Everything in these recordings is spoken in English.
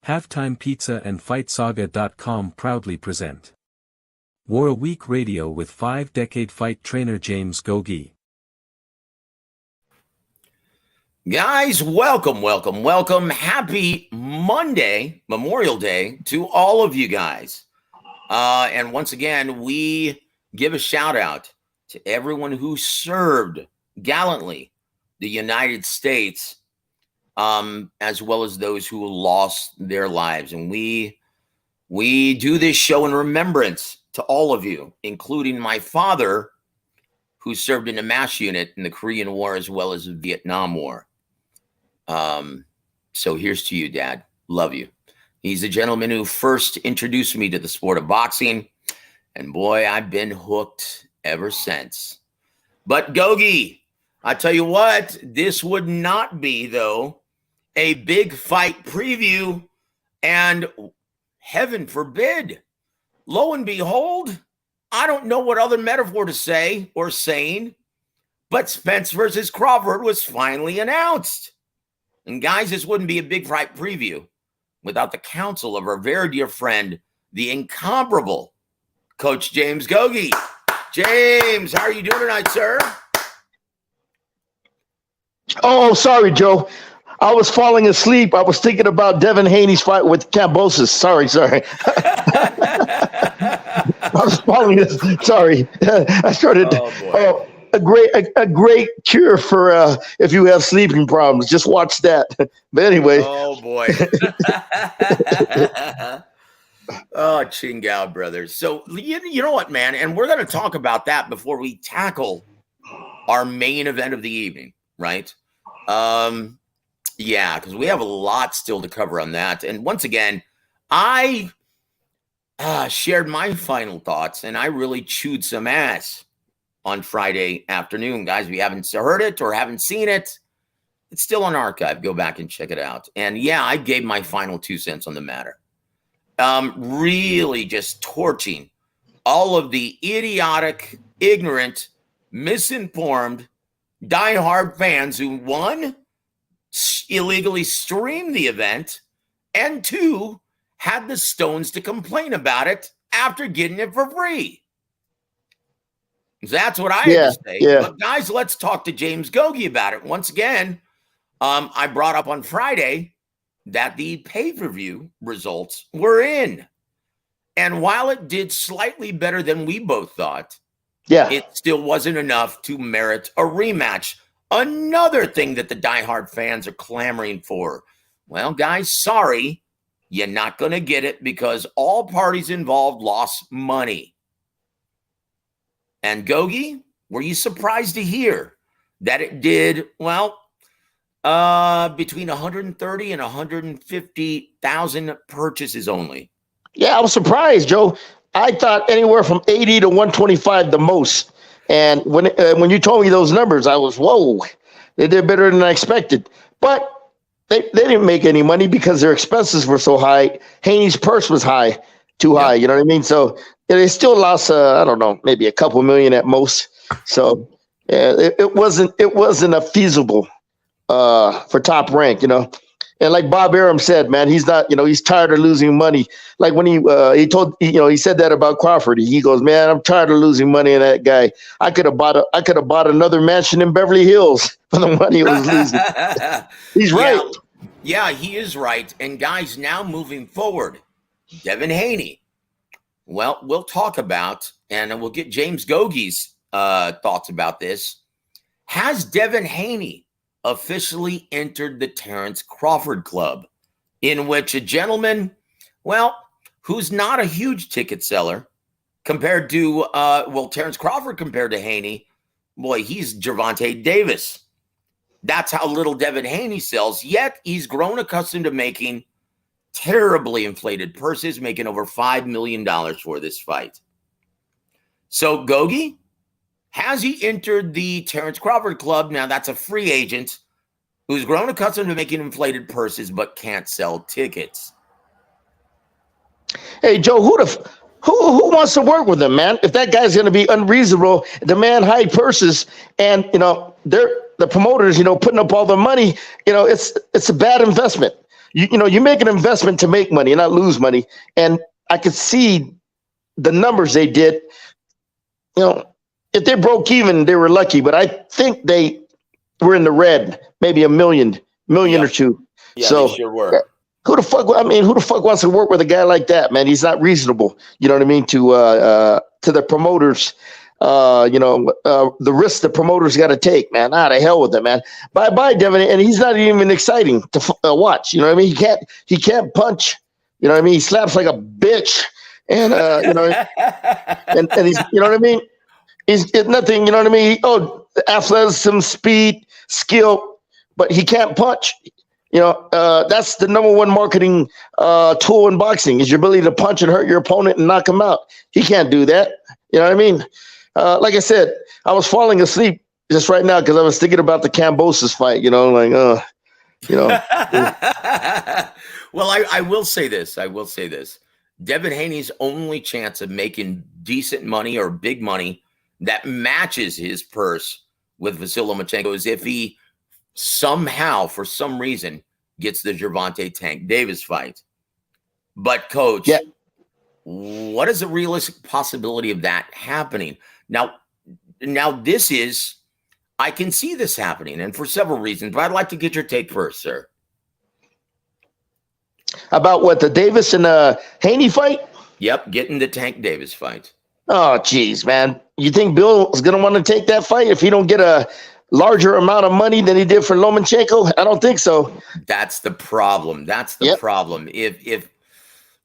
Halftime Pizza and FightSaga.com proudly present War Week Radio with 5-decade fight trainer James Gogue. Guys, welcome. Happy Monday, Memorial Day to all of you guys. And once again, we give a shout out to everyone who served gallantly the United States, as well as those who lost their lives. And we do this show in remembrance to all of you, including my father, who served in the MASH unit in the Korean War as well as the Vietnam War. So here's to you, Dad. Love you. He's the gentleman who first introduced me to the sport of boxing. And boy, I've been hooked ever since. But Gogue, I tell you what, this would not be, though, a big fight preview. And heaven forbid, lo and behold, I don't know what other metaphor to say or saying, but Spence versus Crawford was finally announced. And guys, this wouldn't be a big fight preview without the counsel of our very dear friend, the incomparable Coach James Gogue. James, how are you doing tonight, sir? Oh, sorry, Joe. I was falling asleep. I was thinking about Devin Haney's fight with Cambosis. Sorry. I was falling asleep. Sorry. I started. A great cure for if you have sleeping problems. Just watch that. But anyway. Oh boy. Oh, Chingao brothers. So you know what, man? And we're going to talk about that before we tackle our main event of the evening, right? Yeah, because we have a lot still to cover on that. And once again, I shared my final thoughts, and I really chewed some ass on Friday afternoon. Guys, if you haven't heard it or haven't seen it, it's still on archive. Go back and check it out. And yeah, I gave my final 2 cents on the matter. Really just torching all of the idiotic, ignorant, misinformed, diehard fans who, one, illegally streamed the event, and two, had the stones to complain about it after getting it for free. That's what I had to say. Yeah. But guys, let's talk to James Gogue about it. Once again, I brought up on Friday that the pay-per-view results were in. And while it did slightly better than we both thought, it still wasn't enough to merit a rematch. Another thing that the diehard fans are clamoring for. Well, guys, sorry, you're not going to get it because all parties involved lost money. And Gogue, were you surprised to hear that it did, well, between 130 and 150,000 purchases only? Yeah, I was surprised, Joe. I thought anywhere from 80 to 125 the most. And when you told me those numbers, I was, whoa, they did better than I expected. But they didn't make any money because their expenses were so high. Haney's purse was too high. You know what I mean? So they still lost, I don't know, maybe a couple million at most. So it wasn't a feasible for Top Rank, you know. And like Bob Arum said, man, he's not, he's tired of losing money. Like when he said that about Crawford. He goes, man, I'm tired of losing money in that guy. I could have bought another mansion in Beverly Hills for the money he was losing. He's right. Yeah, he is right. And guys, now moving forward, Devin Haney. Well, we'll talk about, and we'll get James Gogue's thoughts about this. Has Devin Haney officially entered the Terrence Crawford Club, in which a gentleman, well, who's not a huge ticket seller compared to, Terrence Crawford compared to Haney, boy, he's Gervonta Davis. That's how little Devin Haney sells, yet he's grown accustomed to making terribly inflated purses, making over $5 million for this fight. So, Gogue, has he entered the Terrence Crawford Club? Now, that's a free agent who's grown accustomed to making inflated purses but can't sell tickets. Hey, Joe, who wants to work with him, man? If that guy's going to be unreasonable, demand high purses, and, the promoters, putting up all the money, it's a bad investment. you make an investment to make money and not lose money. And I could see the numbers they did. If they broke even, they were lucky. But I think they were in the red, maybe a million or two. Yeah, so they sure were. Who the fuck wants to work with a guy like that, man? He's not reasonable. You know what I mean? To the promoters, the risk the promoters got to take, man. To hell with it, man. Bye, Devin. And he's not even exciting to watch. You know what I mean? He can't punch. You know what I mean? He slaps like a bitch, and and he's, you know what I mean? He's nothing. You know what I mean? Athleticism, speed, skill, but he can't punch. That's the number one marketing tool in boxing is your ability to punch and hurt your opponent and knock him out. He can't do that. You know what I mean? Like I said, I was falling asleep just right now because I was thinking about the Kambosos fight. Well, I will say this. Devin Haney's only chance of making decent money or big money that matches his purse with Vasily Lomachenko is if he somehow, for some reason, gets the Gervonta Tank Davis fight. But, Coach, what is the realistic possibility of that happening? Now, I can see this happening, and for several reasons, but I'd like to get your take first, sir. About what, the Davis and Haney fight? Yep, getting the Tank Davis fight. Oh, geez, man. You think Bill is going to want to take that fight if he don't get a larger amount of money than he did for Lomachenko? I don't think so. That's the problem. Problem. If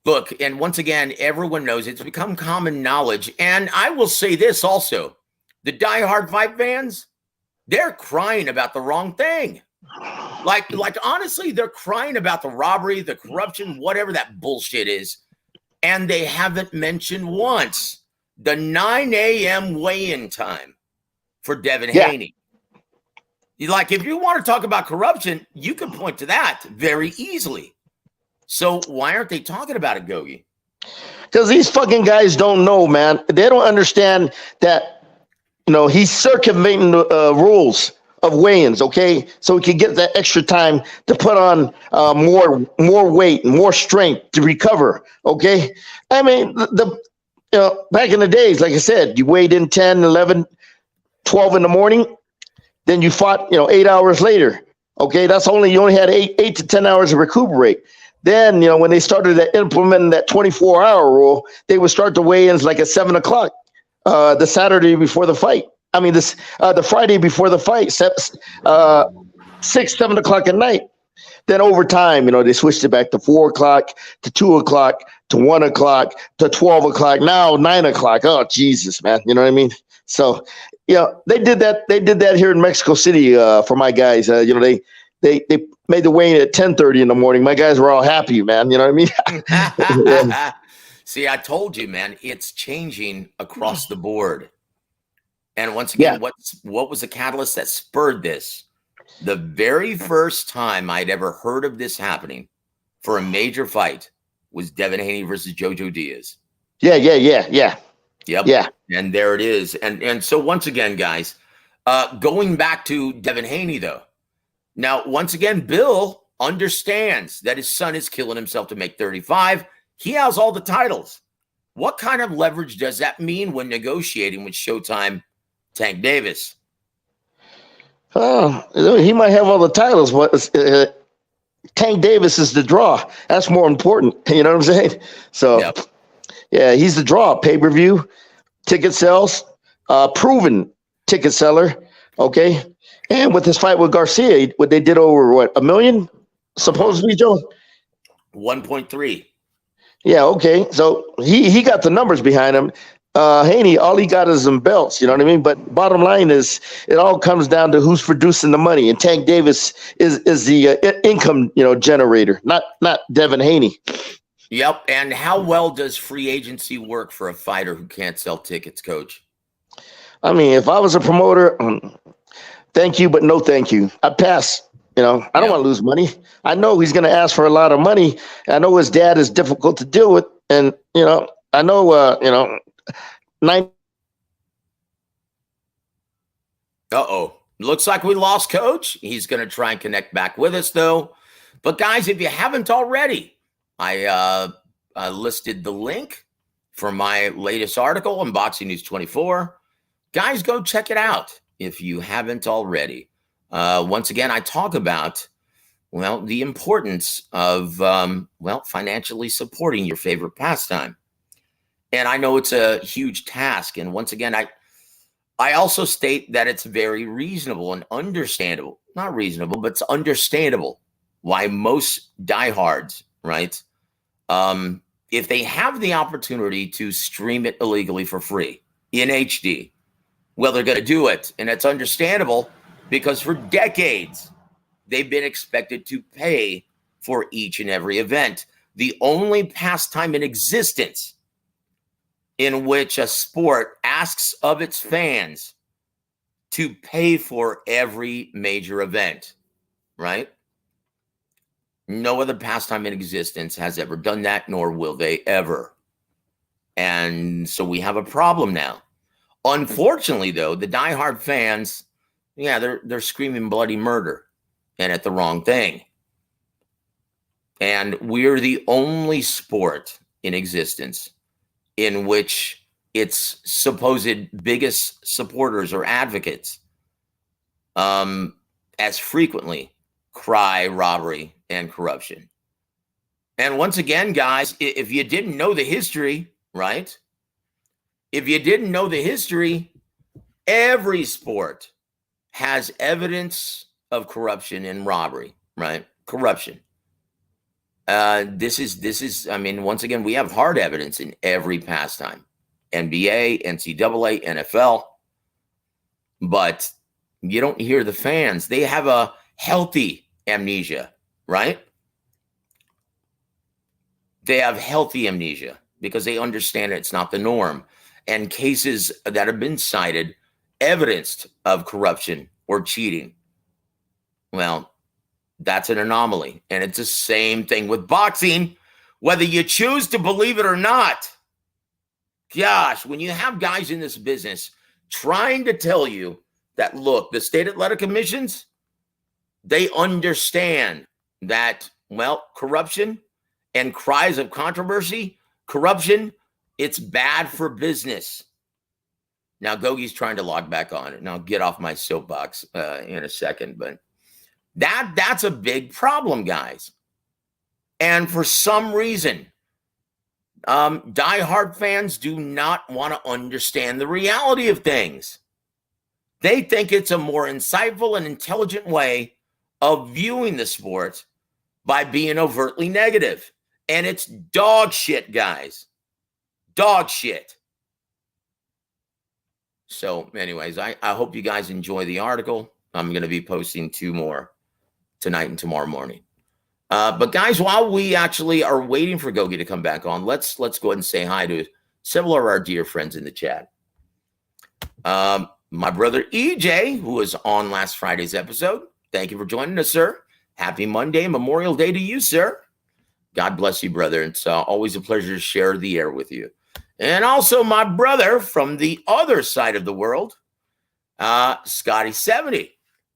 look, and once again, everyone knows it's become common knowledge. And I will say this also, the diehard fight fans, they're crying about the wrong thing. Like honestly, they're crying about the robbery, the corruption, whatever that bullshit is. And they haven't mentioned once the 9 a.m. weigh-in time for Devin Haney. Like, if you want to talk about corruption, you can point to that very easily. So why aren't they talking about it, Gogue? Because these fucking guys don't know, man. They don't understand that, he's circumventing the rules of weigh-ins, okay? So he can get that extra time to put on more weight and more strength to recover, okay? I mean, back in the days, like I said, you weighed in 10, 11, 12 in the morning. Then you fought, 8 hours later. Okay, you only had 8 to 10 hours to recuperate. Then, when they started to implement that 24-hour rule, they would start the weigh-ins like at 7 o'clock, the Saturday before the fight. I mean, the Friday before the fight, 6, 7 o'clock at night. Then over time, they switched it back to 4 o'clock, to 2 o'clock, to 1 o'clock, to 12 o'clock. Now 9 o'clock. Oh, Jesus, man. You know what I mean? So, they did that. They did that here in Mexico City for my guys. They made the weigh-in at 10:30 in the morning. My guys were all happy, man. You know what I mean? See, I told you, man, it's changing across the board. And once again, what was the catalyst that spurred this? The very first time I'd ever heard of this happening for a major fight was Devin Haney versus Jojo Diaz. Yeah. Yep. Yeah. And there it is. And so once again, guys, going back to Devin Haney, though. Now, once again, Bill understands that his son is killing himself to make 35. He has all the titles. What kind of leverage does that mean when negotiating with Showtime Tank Davis? He might have all the titles, but Tank Davis is the draw. That's more important. You know what I'm saying? So, Yeah, he's the draw. Pay-per-view, ticket sales, proven ticket seller. Okay. And with his fight with Garcia, what they did over, $1 million? Supposedly, Joe? 1.3. Yeah, okay. So he got the numbers behind him. Haney, all he got is some belts, you know what I mean? But bottom line is, it all comes down to who's producing the money. And Tank Davis is the income, generator, not Devin Haney. Yep. And how well does free agency work for a fighter who can't sell tickets, Coach? I mean, if I was a promoter, thank you, but no thank you. I'd pass. I don't want to lose money. I know he's going to ask for a lot of money. I know his dad is difficult to deal with. And, I know, 9. Uh-oh. Looks like we lost Coach. He's going to try and connect back with us, though. But guys, if you haven't already, I listed the link for my latest article on Boxing News 24. Guys, go check it out if you haven't already. Once again, I talk about, well, the importance of, financially supporting your favorite pastime. And I know it's a huge task. And once again, I also state that it's very reasonable and understandable. Not reasonable, but it's understandable why most diehards, right? If they have the opportunity to stream it illegally for free in HD, well, they're going to do it. And it's understandable because for decades, they've been expected to pay for each and every event. The only pastime in existence in which a sport asks of its fans to pay for every major event, right? No other pastime in existence has ever done that, nor will they ever. And so we have a problem now. Unfortunately, though, the diehard fans, they're screaming bloody murder and at the wrong thing. And we're the only sport in existence in which its supposed biggest supporters or advocates as frequently cry robbery and corruption. And once again, guys, if you didn't know the history, right? If you didn't know the history, every sport has evidence of corruption and robbery, right? Corruption. This is, once again, we have hard evidence in every pastime. NBA, NCAA, NFL. But you don't hear the fans. They have a healthy amnesia, right? They have healthy amnesia because they understand it's not the norm. And cases that have been cited, evidenced of corruption or cheating, well, that's an anomaly. And it's the same thing with boxing, whether you choose to believe it or not. Gosh, when you have guys in this business trying to tell you that, look, the state athletic commissions, they understand that, well, corruption and cries of controversy, corruption, it's bad for business. Now, Gogue's trying to log back on, and I'll get off my soapbox in a second, but that's a big problem, guys. And for some reason, diehard fans do not want to understand the reality of things. They think it's a more insightful and intelligent way of viewing the sport by being overtly negative. And it's dog shit, guys. Dog shit. So anyways, I hope you guys enjoy the article. I'm going to be posting 2 more tonight and tomorrow morning. But guys, while we actually are waiting for Gogue to come back on, let's go ahead and say hi to several of our dear friends in the chat. My brother EJ, who was on last Friday's episode. Thank you for joining us, sir. Happy Monday, Memorial Day to you, sir. God bless you, brother. It's always a pleasure to share the air with you. And also my brother from the other side of the world, Scotty70.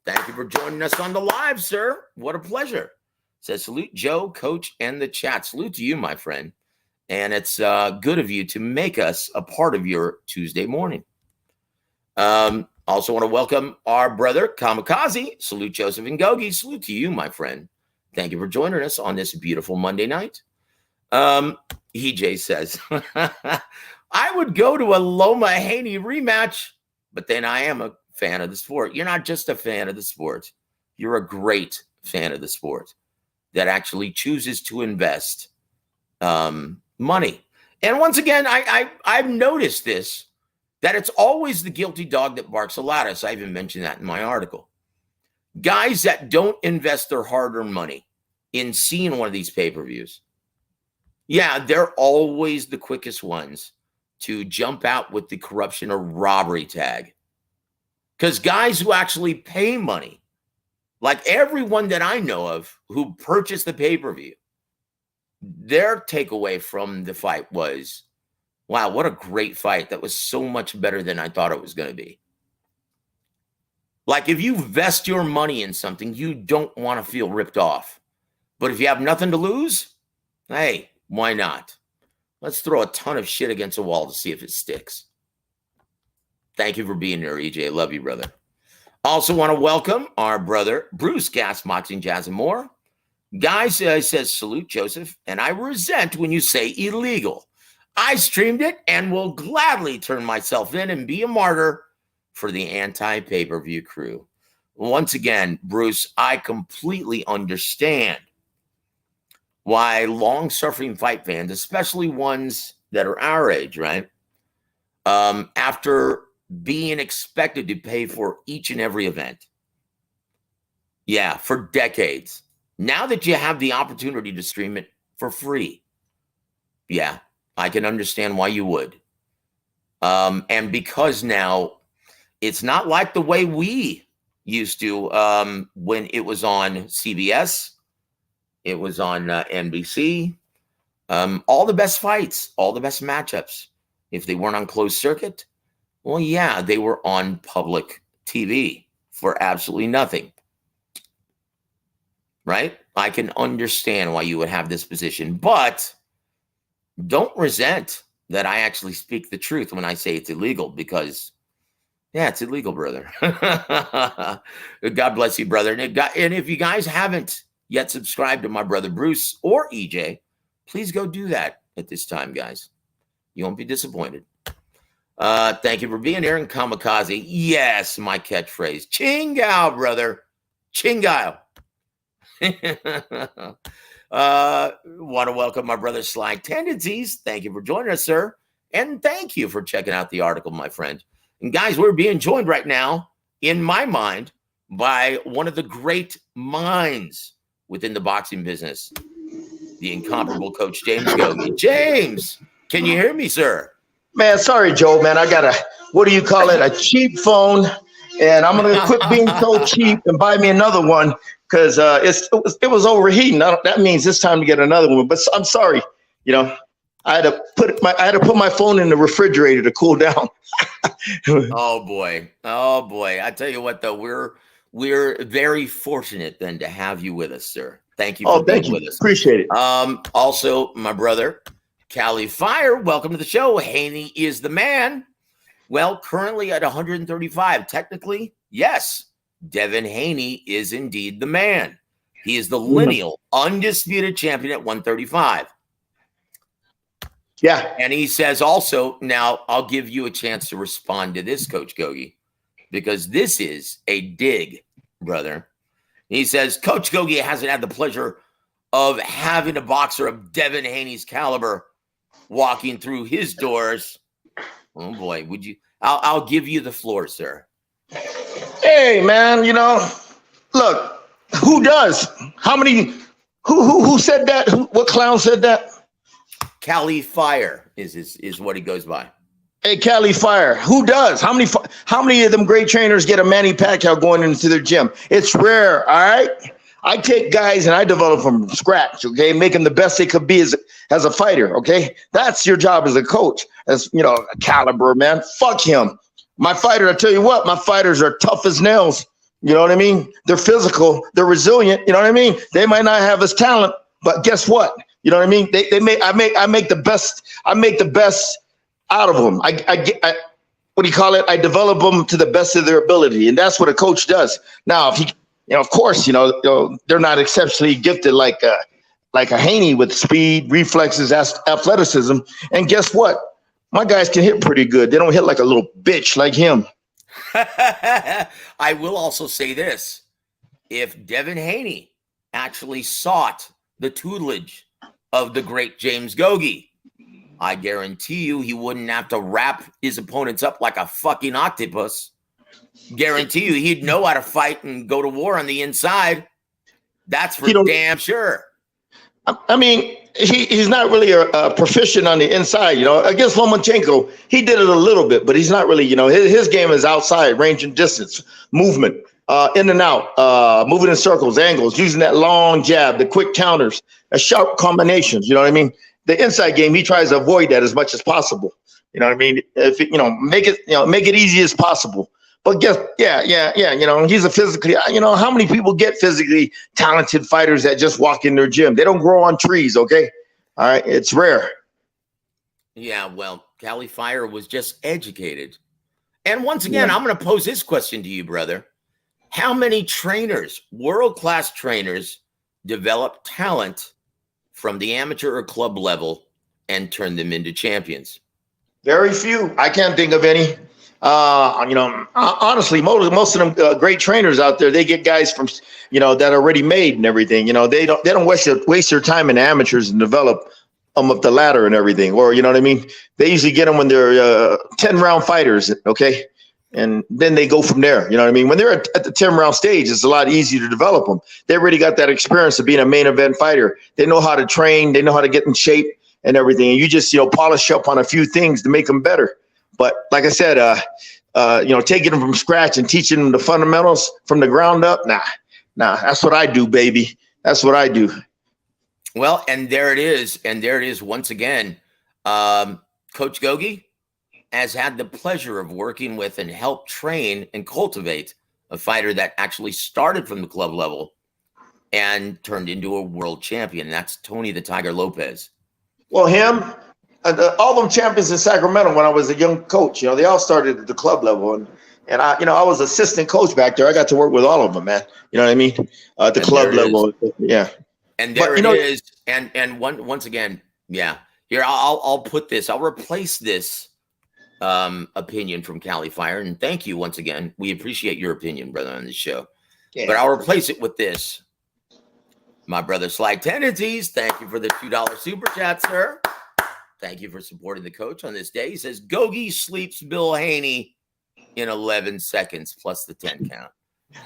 Thank you for joining us on the live, sir. What a pleasure. Says, salute Joe, Coach, and the chat. Salute to you, my friend. And it's good of you to make us a part of your Tuesday morning. Also want to welcome our brother, Kamikaze. Salute Joseph and Gogue. Salute to you, my friend. Thank you for joining us on this beautiful Monday night. EJ says, I would go to a Loma Haney rematch, but then I am a fan of the sport. You're not just a fan of the sport. You're a great fan of the sport that actually chooses to invest money. And once again, I've noticed this, that it's always the guilty dog that barks the loudest. I even mentioned that in my article. Guys that don't invest their hard-earned money in seeing one of these pay-per-views, they're always the quickest ones to jump out with the corruption or robbery tag. Because guys who actually pay money, like everyone that I know of who purchased the pay-per-view, their takeaway from the fight was, wow, what a great fight. That was so much better than I thought it was going to be. Like if you vest your money in something, you don't want to feel ripped off. But if you have nothing to lose, hey, why not? Let's throw a ton of shit against the wall to see if it sticks. Thank you for being here, EJ. Love you, brother. Also want to welcome our brother, Bruce, Gas, Boxing, Jazz, and more. Guys, says, salute, Joseph, and I resent when you say illegal. I streamed it and will gladly turn myself in and be a martyr for the anti-pay-per-view crew. Once again, Bruce, I completely understand why long-suffering fight fans, especially ones that are our age, right, after being expected to pay for each and every event, for decades, now that you have the opportunity to stream it for free, I can understand why you would. And because now it's not like the way we used to when it was on CBS, it was on NBC, all the best fights, all the best matchups. If they weren't on closed circuit, well, they were on public TV for absolutely nothing. Right? I can understand why you would have this position, but don't resent that I actually speak the truth when I say it's illegal, because it's illegal, brother. God bless you, brother. And if you guys haven't yet subscribed to my brother Bruce or EJ, please go do that at this time, guys. You won't be disappointed. Thank you for being here. And Kamikaze, yes, my catchphrase. Chingao, brother. Chingao. Want to welcome my brother Sly Tendencies. Thank you for joining us, sir. And thank you for checking out the article, my friend. And guys, we're being joined right now, in my mind, by one of the great minds within the boxing business, the incomparable Coach James Gogue. James, can you hear me, sir? Man, sorry, Joe, man. I got a cheap phone, and I'm going to quit being so cheap and buy me another one, because it was overheating. That means it's time to get another one. But I'm sorry, I had to put my phone in the refrigerator to cool down. Oh boy! I tell you what, though, we're very fortunate then to have you with us, sir. Thank you for being with us. Appreciate it. Also, my brother Cali Fire, welcome to the show. Haney is the man. Well, currently at 135, technically, yes. Devin Haney is indeed the man. He is the lineal, undisputed champion at 135. Yeah. And he says also, now I'll give you a chance to respond to this, Coach Gogue, because this is a dig, brother. He says, Coach Gogue hasn't had the pleasure of having a boxer of Devin Haney's caliber walking through his doors. Oh boy, would you? I'll give you the floor, sir. Hey, man, look, who does? How many? Who said that? What clown said that? Cali Fire is what he goes by. Hey, Cali Fire, who does? How many of them great trainers get a Manny Pacquiao going into their gym? It's rare, all right? I take guys and I develop them from scratch, okay? Make them the best they could be as a fighter, okay? That's your job as a coach, as, a caliber, man. Fuck him. My fighter, I tell you what, my fighters are tough as nails. You know what I mean? They're physical. They're resilient. You know what I mean? They might not have his talent, but guess what? You know what I mean? I make the best out of them. I what do you call it? I develop them to the best of their ability, and that's what a coach does. Now, if of course, they're not exceptionally gifted like a Haney with speed, reflexes, athleticism, and guess what? My guys can hit pretty good. They don't hit like a little bitch like him. I will also say this. If Devin Haney actually sought the tutelage of the great James Gogue, I guarantee you he wouldn't have to wrap his opponents up like a fucking octopus. Guarantee you he'd know how to fight and go to war on the inside. That's for damn sure. I mean, he's not really a proficient on the inside, Against Lomachenko, he did it a little bit, but he's not really, his game is outside, range and distance, movement, in and out, moving in circles, angles, using that long jab, the quick counters, sharp combinations, you know what I mean? The inside game, he tries to avoid that as much as possible. You know what I mean? If make it easy as possible. But guess, yeah. He's a physically, how many people get physically talented fighters that just walk in their gym? They don't grow on trees, okay? All right, it's rare. Yeah, well, Cali Fire was just educated. And once again, I'm going to pose this question to you, brother. How many trainers, world-class trainers, develop talent from the amateur or club level and turn them into champions? Very few. I can't think of any. Honestly, most of them great trainers out there, they get guys from, that are already made and everything. They don't waste their time in amateurs and develop them up the ladder and everything. Or, you know what I mean? They usually get them when they're 10-round fighters, okay? And then they go from there. You know what I mean? When they're at the 10-round stage, it's a lot easier to develop them. They already got that experience of being a main event fighter. They know how to train. They know how to get in shape and everything. And you just, polish up on a few things to make them better. But like I said, taking them from scratch and teaching them the fundamentals from the ground up, nah, that's what I do, baby. That's what I do. Well, and there it is. And there it is once again. Coach Gogue has had the pleasure of working with and helped train and cultivate a fighter that actually started from the club level and turned into a world champion. That's Tony the Tiger Lopez. Well, him, all them champions in Sacramento when I was a young coach, they all started at the club level. And I was assistant coach back there. I got to work with all of them, man. You know what I mean? At the club level. Yeah. And there it is. And once again, yeah. Here, I'll put this. I'll replace this opinion from Cali Fire. And thank you once again. We appreciate your opinion, brother, on this show. Yeah. But I'll replace it with this. My brother Sly Tendencies, thank you for the $2 super chat, sir. Thank you for supporting the coach on this day. He says, Gogue sleeps Bill Haney in 11 seconds plus the 10 count.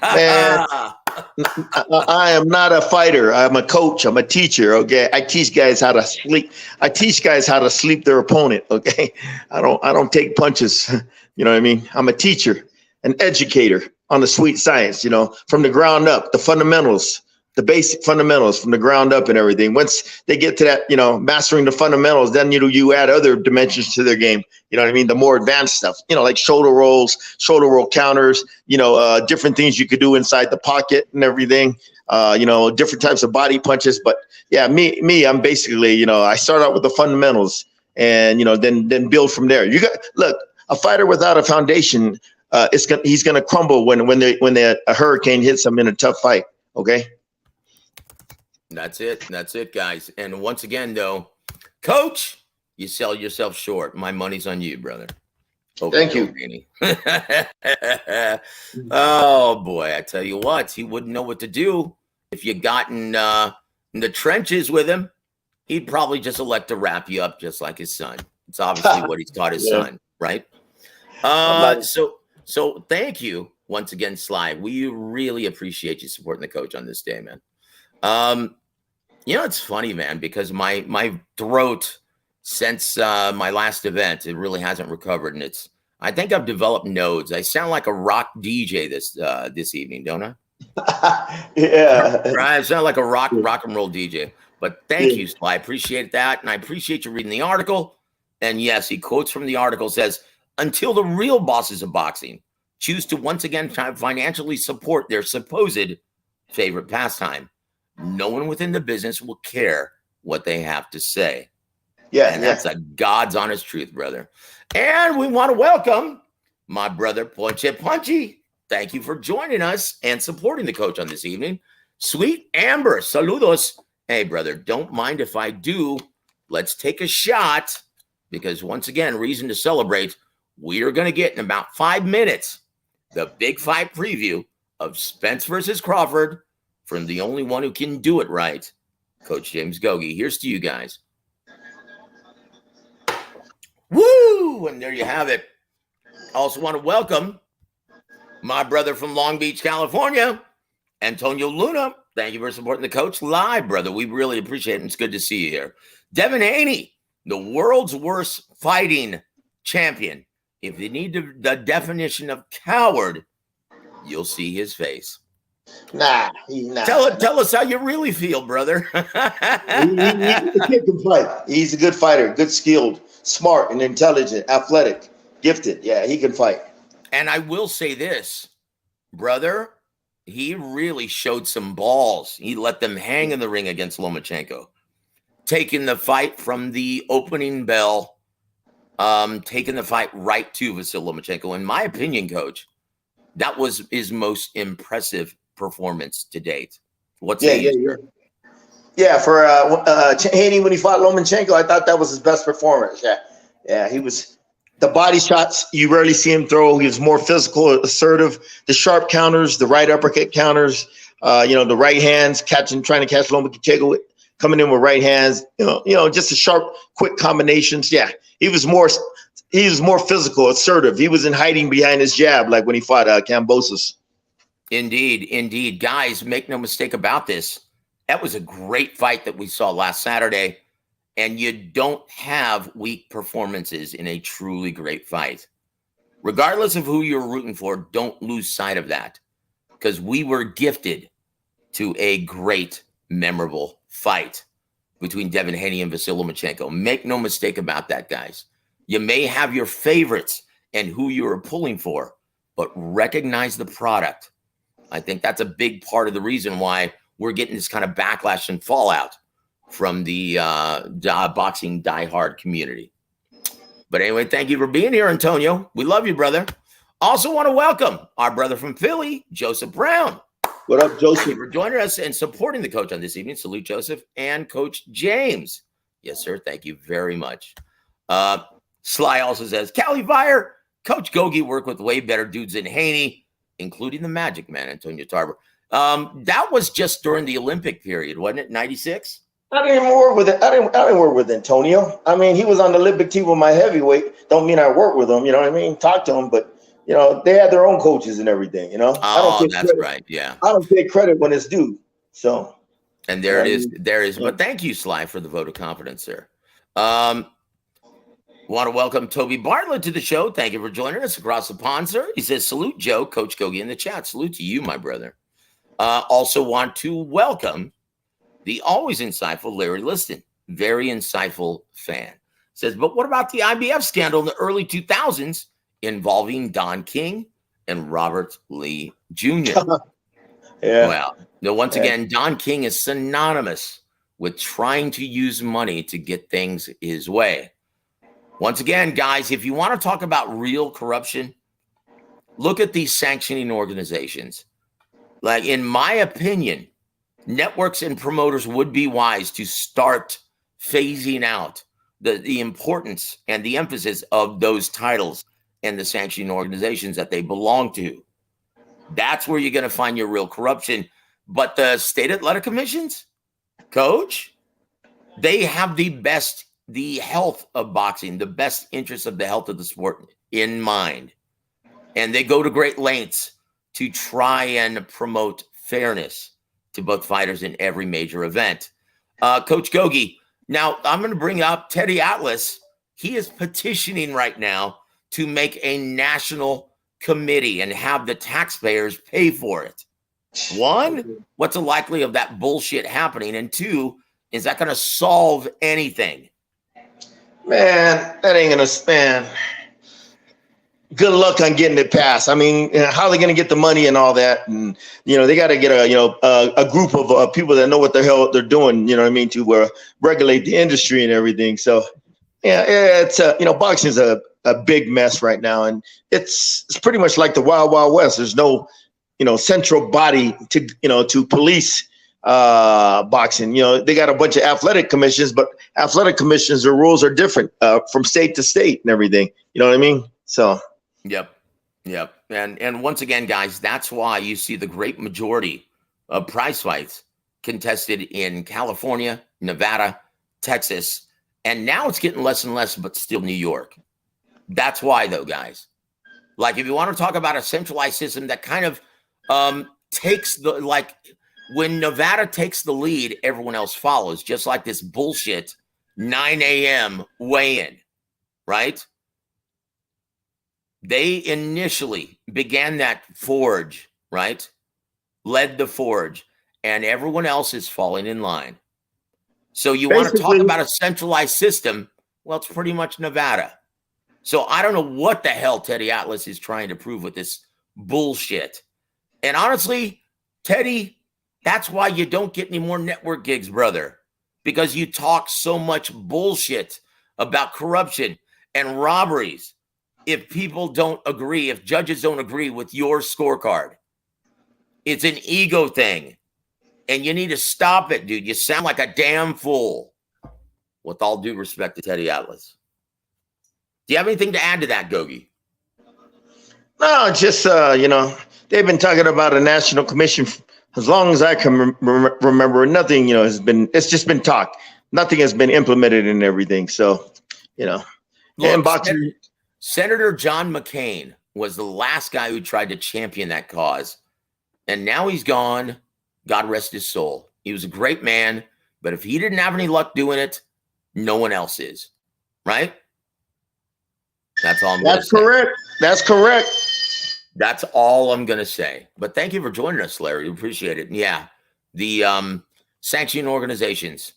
Man, I am not a fighter. I'm a coach. I'm a teacher. Okay. I teach guys how to sleep. I teach guys how to sleep their opponent. Okay. I don't take punches. You know what I mean? I'm a teacher, an educator on the sweet science, from the ground up, the fundamentals, the basic fundamentals from the ground up and everything. Once they get to that, mastering the fundamentals, then, you add other dimensions to their game. You know what I mean? The more advanced stuff, like shoulder rolls, shoulder roll counters, different things you could do inside the pocket and everything, different types of body punches. But yeah, me, I'm basically, I start out with the fundamentals and, then build from there. Look, a fighter without a foundation, he's going to crumble when a hurricane hits him in a tough fight. Okay. That's it, guys. And once again, though, Coach, you sell yourself short. My money's on you, brother. Thank you. Oh, boy. I tell you what, he wouldn't know what to do if you got in the trenches with him. He'd probably just elect to wrap you up just like his son. It's obviously what he's taught his son, right? So thank you once again, Sly. We really appreciate you supporting the coach on this day, man. It's funny, man, because my throat since my last event, it really hasn't recovered. And I think I've developed nodes. I sound like a rock DJ this evening, don't I? Yeah. Right. I sound like a rock and roll DJ. But thank you, Sly. I appreciate that. And I appreciate you reading the article. And yes, he quotes from the article, says, until the real bosses of boxing choose to once again financially support their supposed favorite pastime, no one within the business will care what they have to say. Yeah. And that's a God's honest truth, brother. And we want to welcome my brother, Ponche Punchy. Thank you for joining us and supporting the coach on this evening. Sweet Amber, saludos. Hey, brother, don't mind if I do. Let's take a shot because once again, reason to celebrate. We are going to get in about 5 minutes the big fight preview of Spence versus Crawford from the only one who can do it right, Coach James Gogue. Here's to you guys. Woo! And there you have it. Also want to welcome my brother from Long Beach, California, Antonio Luna. Thank you for supporting the coach live, brother. We really appreciate it. It's good to see you here. Devin Haney, the world's worst fighting champion. If you need the definition of coward, you'll see his face. Nah, he's not. Tell us how you really feel, brother. The kid can fight. He's a good fighter, good skilled, smart and intelligent, athletic, gifted. Yeah, he can fight. And I will say this, brother, he really showed some balls. He let them hang in the ring against Lomachenko, taking the fight from the opening bell, taking the fight right to Vasyl Lomachenko. In my opinion, Coach, that was his most impressive performance to date. What's Yeah, for Haney when he fought Lomachenko, I thought that was his best performance. Yeah, he was. The body shots, you rarely see him throw. He was more physical, assertive. The sharp counters, the right uppercut counters, the right hands, trying to catch Lomachenko, coming in with right hands. Just the sharp, quick combinations. Yeah, he was more physical, assertive. He was in hiding behind his jab, like when he fought Kambosos. Indeed. Guys, make no mistake about this. That was a great fight that we saw last Saturday. And you don't have weak performances in a truly great fight. Regardless of who you're rooting for, don't lose sight of that. Because we were gifted to a great, memorable fight between Devin Haney and Vasyl Lomachenko. Make no mistake about that, guys. You may have your favorites and who you are pulling for, but recognize the product. I think that's a big part of the reason why we're getting this kind of backlash and fallout from the boxing diehard community. But anyway, thank you for being here, Antonio. We love you, brother. Also want to welcome our brother from Philly, Joseph Brown. What up, Joseph? Thank you for joining us and supporting the coach on this evening. Salute, Joseph, and Coach James. Yes, sir. Thank you very much. Sly also says, Cali Fire, Coach Gogue worked with way better dudes than Haney, including the Magic Man, Antonio Tarver. That was just during the Olympic period, wasn't it? 96? I didn't even work with it. I didn't work with Antonio. I mean, he was on the Olympic team with my heavyweight. Don't mean I worked with him. You know what I mean? Talk to him, but they had their own coaches and everything. Oh, that's credit. Right. Yeah. I don't take credit when it's due. So. And there it is. There is. But thank you, Sly, for the vote of confidence, sir. Want to welcome Toby Bartlett to the show. Thank you for joining us across the pond, sir. He says, salute, Joe, Coach Gogue in the chat. Salute to you, my brother. Also want to welcome the always insightful Larry Liston, very insightful fan. Says, but what about the IBF scandal in the early 2000s involving Don King and Robert Lee Jr.? Yeah. Well, once again, Don King is synonymous with trying to use money to get things his way. Once again, guys, if you want to talk about real corruption, look at these sanctioning organizations. Like, in my opinion, networks and promoters would be wise to start phasing out the importance and the emphasis of those titles and the sanctioning organizations that they belong to. That's where you're going to find your real corruption. But the state athletic commissions, Coach, they have the health of boxing, the best interest of the health of the sport in mind. And they go to great lengths to try and promote fairness to both fighters in every major event. Coach Gogue, now I'm going to bring up Teddy Atlas. He is petitioning right now to make a national committee and have the taxpayers pay for it. One, what's the likelihood of that bullshit happening? And two, is that going to solve anything? Man, that ain't going to stand. Good luck on getting it passed. I mean, how are they going to get the money and all that? And, they got to get a group of people that know what the hell they're doing, to regulate the industry and everything. So, yeah, it's, boxing is a big mess right now. And it's pretty much like the Wild Wild West. There's no, central body to police boxing. They got a bunch of athletic commissions, but athletic commissions, their rules are different from state to state and everything. You know what I mean? So. Yep. And once again, guys, that's why you see the great majority of prize fights contested in California, Nevada, Texas, and now it's getting less and less, but still New York. That's why, though, guys. Like, if you want to talk about a centralized system that kind of takes when Nevada takes the lead, everyone else follows, just like this bullshit 9 a.m. weigh-in, right? They initially began that forge, right? Led the forge, and everyone else is falling in line. So you want to talk about a centralized system? Well, it's pretty much Nevada. So I don't know what the hell Teddy Atlas is trying to prove with this bullshit. And honestly, Teddy, that's why you don't get any more network gigs, brother, because you talk so much bullshit about corruption and robberies. If people don't agree, if judges don't agree with your scorecard, it's an ego thing. And you need to stop it, dude. You sound like a damn fool. With all due respect to Teddy Atlas. Do you have anything to add to that, Gogue? No, just, they've been talking about a national commission as long as I can remember. Nothing, it's just been talk. Nothing has been implemented and everything. So, Look, and boxing. Senator John McCain was the last guy who tried to champion that cause. And now he's gone. God rest his soul. He was a great man. But if he didn't have any luck doing it, no one else is. Right? That's all I'm going to say. That's correct. That's correct. That's all I'm going to say. But thank you for joining us, Larry. We appreciate it. Yeah. The sanctioning organizations,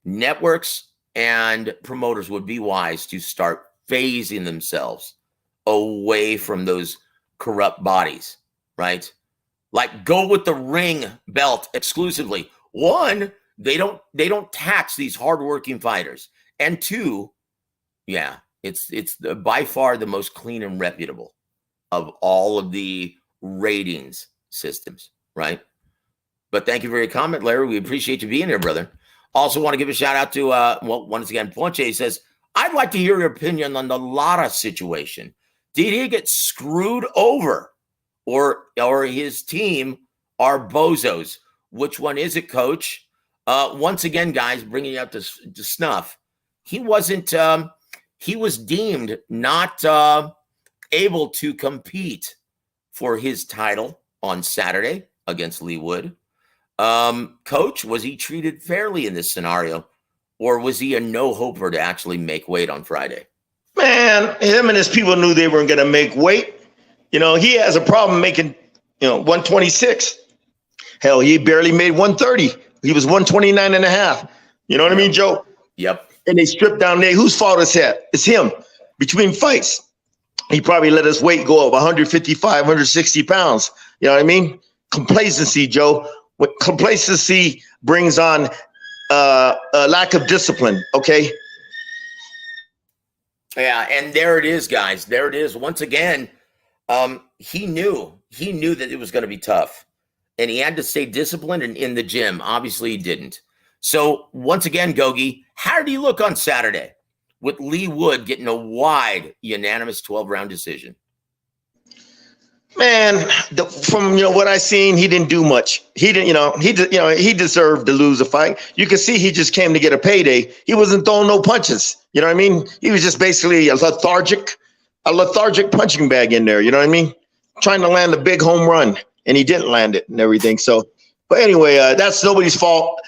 networks, and promoters would be wise to start phasing themselves away from those corrupt bodies, right? Like go with the ring belt exclusively. One, they don't tax these hardworking fighters. And two, yeah, it's by far the most clean and reputable of all of the ratings systems, right? But thank you for your comment, Larry. We appreciate you being here, brother. Also want to give a shout out to, once again, Ponche says, I'd like to hear your opinion on the Lara situation. Did he get screwed over or his team are bozos? Which one is it, coach? Once again, guys, bringing you up to snuff. He wasn't, he was deemed not able to compete for his title on Saturday against Lee Wood. Coach, was he treated fairly in this scenario, or was he a no-hoper to actually make weight on Friday? Man, him and his people knew they weren't going to make weight. He has a problem making, 126. Hell, he barely made 130. He was 129 and a half. You know what I mean, Joe? Yep. And they stripped down there. Whose fault is that? It's him. Between fights, he probably let his weight go up 155, 160 pounds. You know what I mean? Complacency, Joe. What complacency brings on a lack of discipline, okay? Yeah, and there it is, guys. There it is. Once again, he knew that it was going to be tough, and he had to stay disciplined and in the gym. Obviously, he didn't. So once again, Gogue, how did he look on Saturday with Lee Wood getting a wide, unanimous 12-round decision? Man, from what I seen, he didn't do much. He didn't, he deserved to lose a fight. You can see he just came to get a payday. He wasn't throwing no punches. You know what I mean? He was just basically a lethargic punching bag in there. You know what I mean? Trying to land a big home run, and he didn't land it and everything. So, but anyway, that's nobody's fault.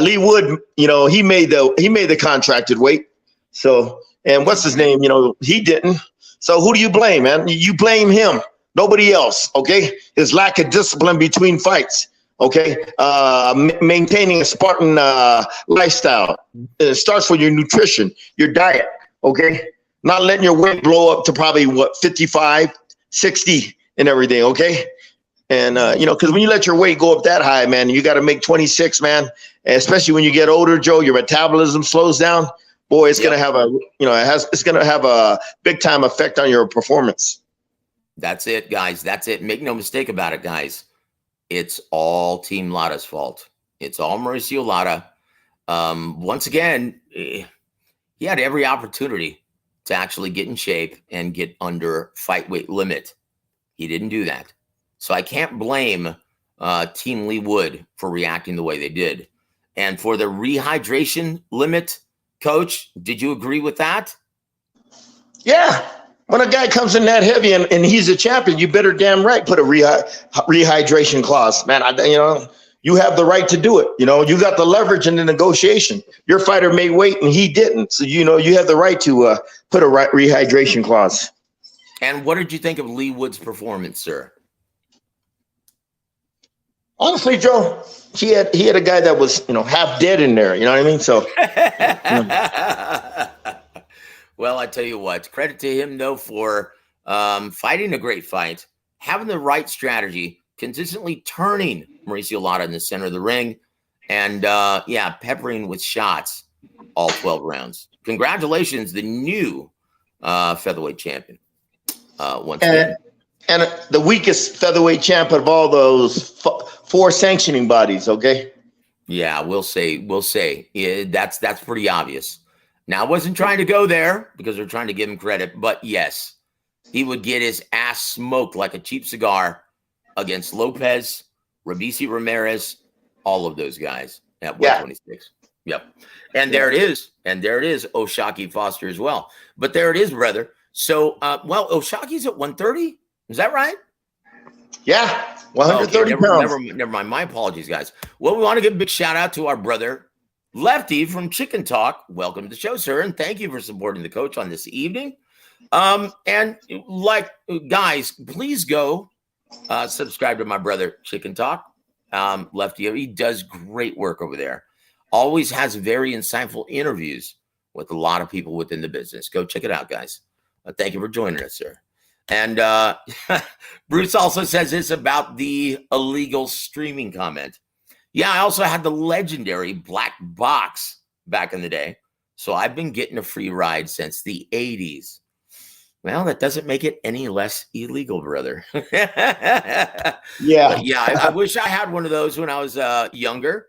Lee Wood, he made the contracted weight. So, and what's his name? He didn't. So who do you blame, man? You blame him. Nobody else, okay? His lack of discipline between fights, okay? Maintaining a Spartan lifestyle. It starts with your nutrition, your diet, okay? Not letting your weight blow up to probably, 55, 60 and everything, okay? And, because when you let your weight go up that high, man, you got to make 26, man. And especially when you get older, Joe, your metabolism slows down. Boy, it's going to have it's going to have a big time effect on your performance. That's it, guys. That's it. Make no mistake about it, guys. It's all Team Lada's fault. It's all Mauricio Lada. Once again, he had every opportunity to actually get in shape and get under fight weight limit. He didn't do that. So I can't blame Team Lee Wood for reacting the way they did. And for the rehydration limit, Coach, did you agree with that? Yeah. When a guy comes in that heavy and he's a champion, you better damn right put a rehydration clause, man. You have the right to do it. You got the leverage in the negotiation. Your fighter made weight and he didn't, so you have the right to put a rehydration clause. And what did you think of Lee Wood's performance, sir? Honestly, Joe, he had a guy that was half dead in there. You know what I mean? So. Well, I tell you what, credit to him, though, for fighting a great fight, having the right strategy, consistently turning Mauricio Lada in the center of the ring, and, peppering with shots all 12 rounds. Congratulations, the new featherweight champion. Once again. And the weakest featherweight champ of all those four sanctioning bodies, okay? Yeah, we'll say. Yeah, that's pretty obvious. Now, I wasn't trying to go there because we're trying to give him credit, but yes, he would get his ass smoked like a cheap cigar against Lopez, Robeisy Ramirez, all of those guys at 126. Yeah. Yep. And there it is. And there it is, Oshaki Foster as well. But there it is, brother. So, Oshaki's at 130. Is that right? Yeah, 130 pounds. Never mind. My apologies, guys. Well, we want to give a big shout out to our brother, Lefty from Chicken Talk. Welcome to the show, sir, and thank you for supporting the coach on this evening. And guys, please go subscribe to my brother, Chicken Talk. Lefty, he does great work over there. Always has very insightful interviews with a lot of people within the business. Go check it out, guys. Thank you for joining us, sir. And Bruce also says this about the illegal streaming comment. Yeah, I also had the legendary black box back in the day. So I've been getting a free ride since the 80s. Well, that doesn't make it any less illegal, brother. Yeah. I wish I had one of those when I was younger.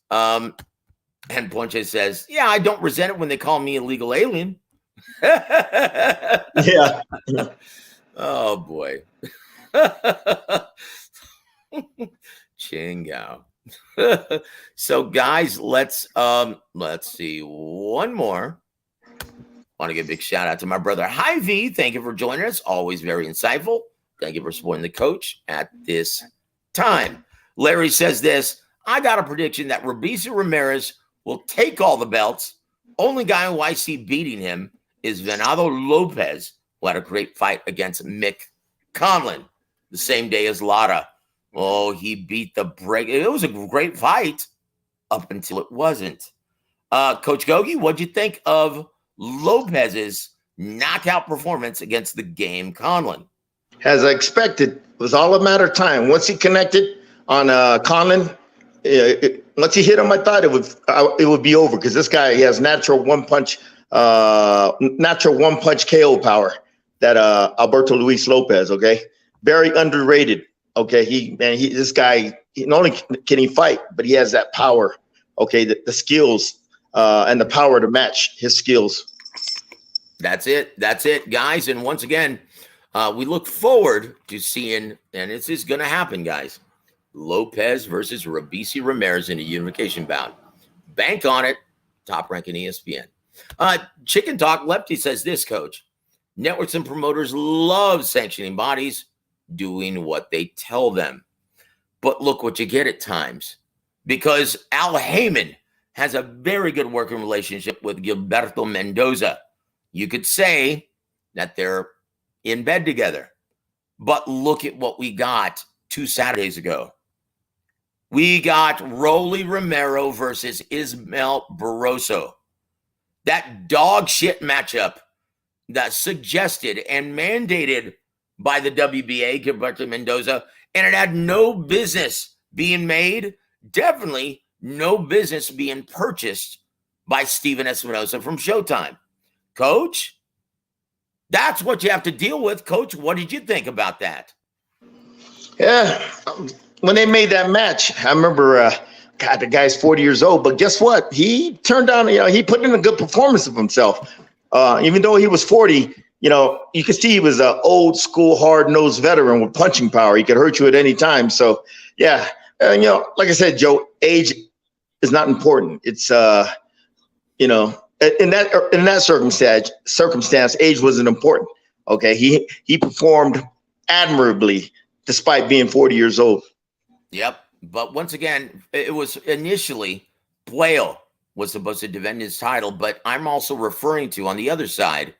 And Ponche says, yeah, I don't resent it when they call me illegal alien. Yeah. Oh boy. Chingao. So guys, let's see one more. Want to give a big shout out to my brother Hi V. Thank you for joining us. Always very insightful. Thank you for supporting the coach at this time. Larry says this. I got a prediction that Robeisy Ramirez will take all the belts. Only guy who I see beating him is Venado Lopez, who had a great fight against Mick Conlon the same day as Lara. Oh, he beat the break. It was a great fight up until it wasn't. Coach Gogue, what'd you think of Lopez's knockout performance against the game Conlon? As I expected, it was all a matter of time. Once he connected on Conlon, once he hit him, I thought it would be over because this guy, he has natural one punch KO power. That Alberto Luis Lopez, okay, very underrated. Okay, this guy, not only can he fight, but he has that power. Okay, the skills and the power to match his skills. That's it, guys. And once again, we look forward to seeing, and this is going to happen, guys. Lopez versus Robeisy Ramirez in a unification bout. Bank on it. Top ranking ESPN. Chicken Talk Lefty says this, Coach. Networks and promoters love sanctioning bodies doing what they tell them. But look what you get at times. Because Al Heyman has a very good working relationship with Gilberto Mendoza. You could say that they're in bed together. But look at what we got 2 Saturdays ago. We got Rolly Romero versus Ismael Barroso. That dog shit matchup that's suggested and mandated by the WBA, Gilberto Mendoza, and it had no business being made, definitely no business being purchased by Steven Espinosa from Showtime. Coach, that's what you have to deal with. Coach, what did you think about that? Yeah, when they made that match, I remember, the guy's 40 years old, but guess what? He turned down, he put in a good performance of himself. Even though he was 40, you could see he was an old school, hard-nosed veteran with punching power. He could hurt you at any time. So, yeah, like I said, Joe, age is not important. It's, in that circumstance, age wasn't important. Okay, he performed admirably despite being 40 years old. Yep. But once again, it was initially Puello was supposed to defend his title, but I'm also referring to, on the other side,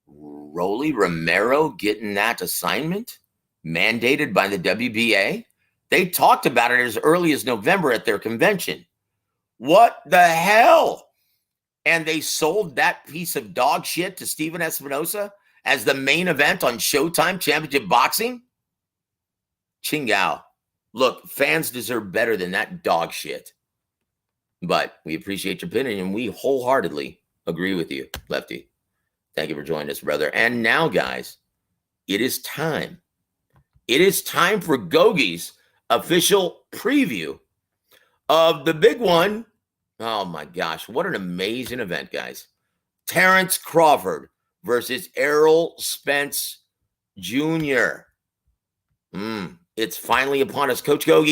Rolly Romero getting that assignment mandated by the WBA. They talked about it as early as November at their convention. What the hell? and they sold that piece of dog shit to Steven Espinosa as the main event on Showtime Championship Boxing? Chingao. Look, fans deserve better than that dog shit. But we appreciate your opinion, and we wholeheartedly agree with you, Lefty. Thank you for joining us, brother. And now, guys, it is time. It is time for Gogue's official preview of the big one. Oh, my gosh. What an amazing event, guys. Terrence Crawford versus Errol Spence Jr. It's finally upon us. Coach Gogue,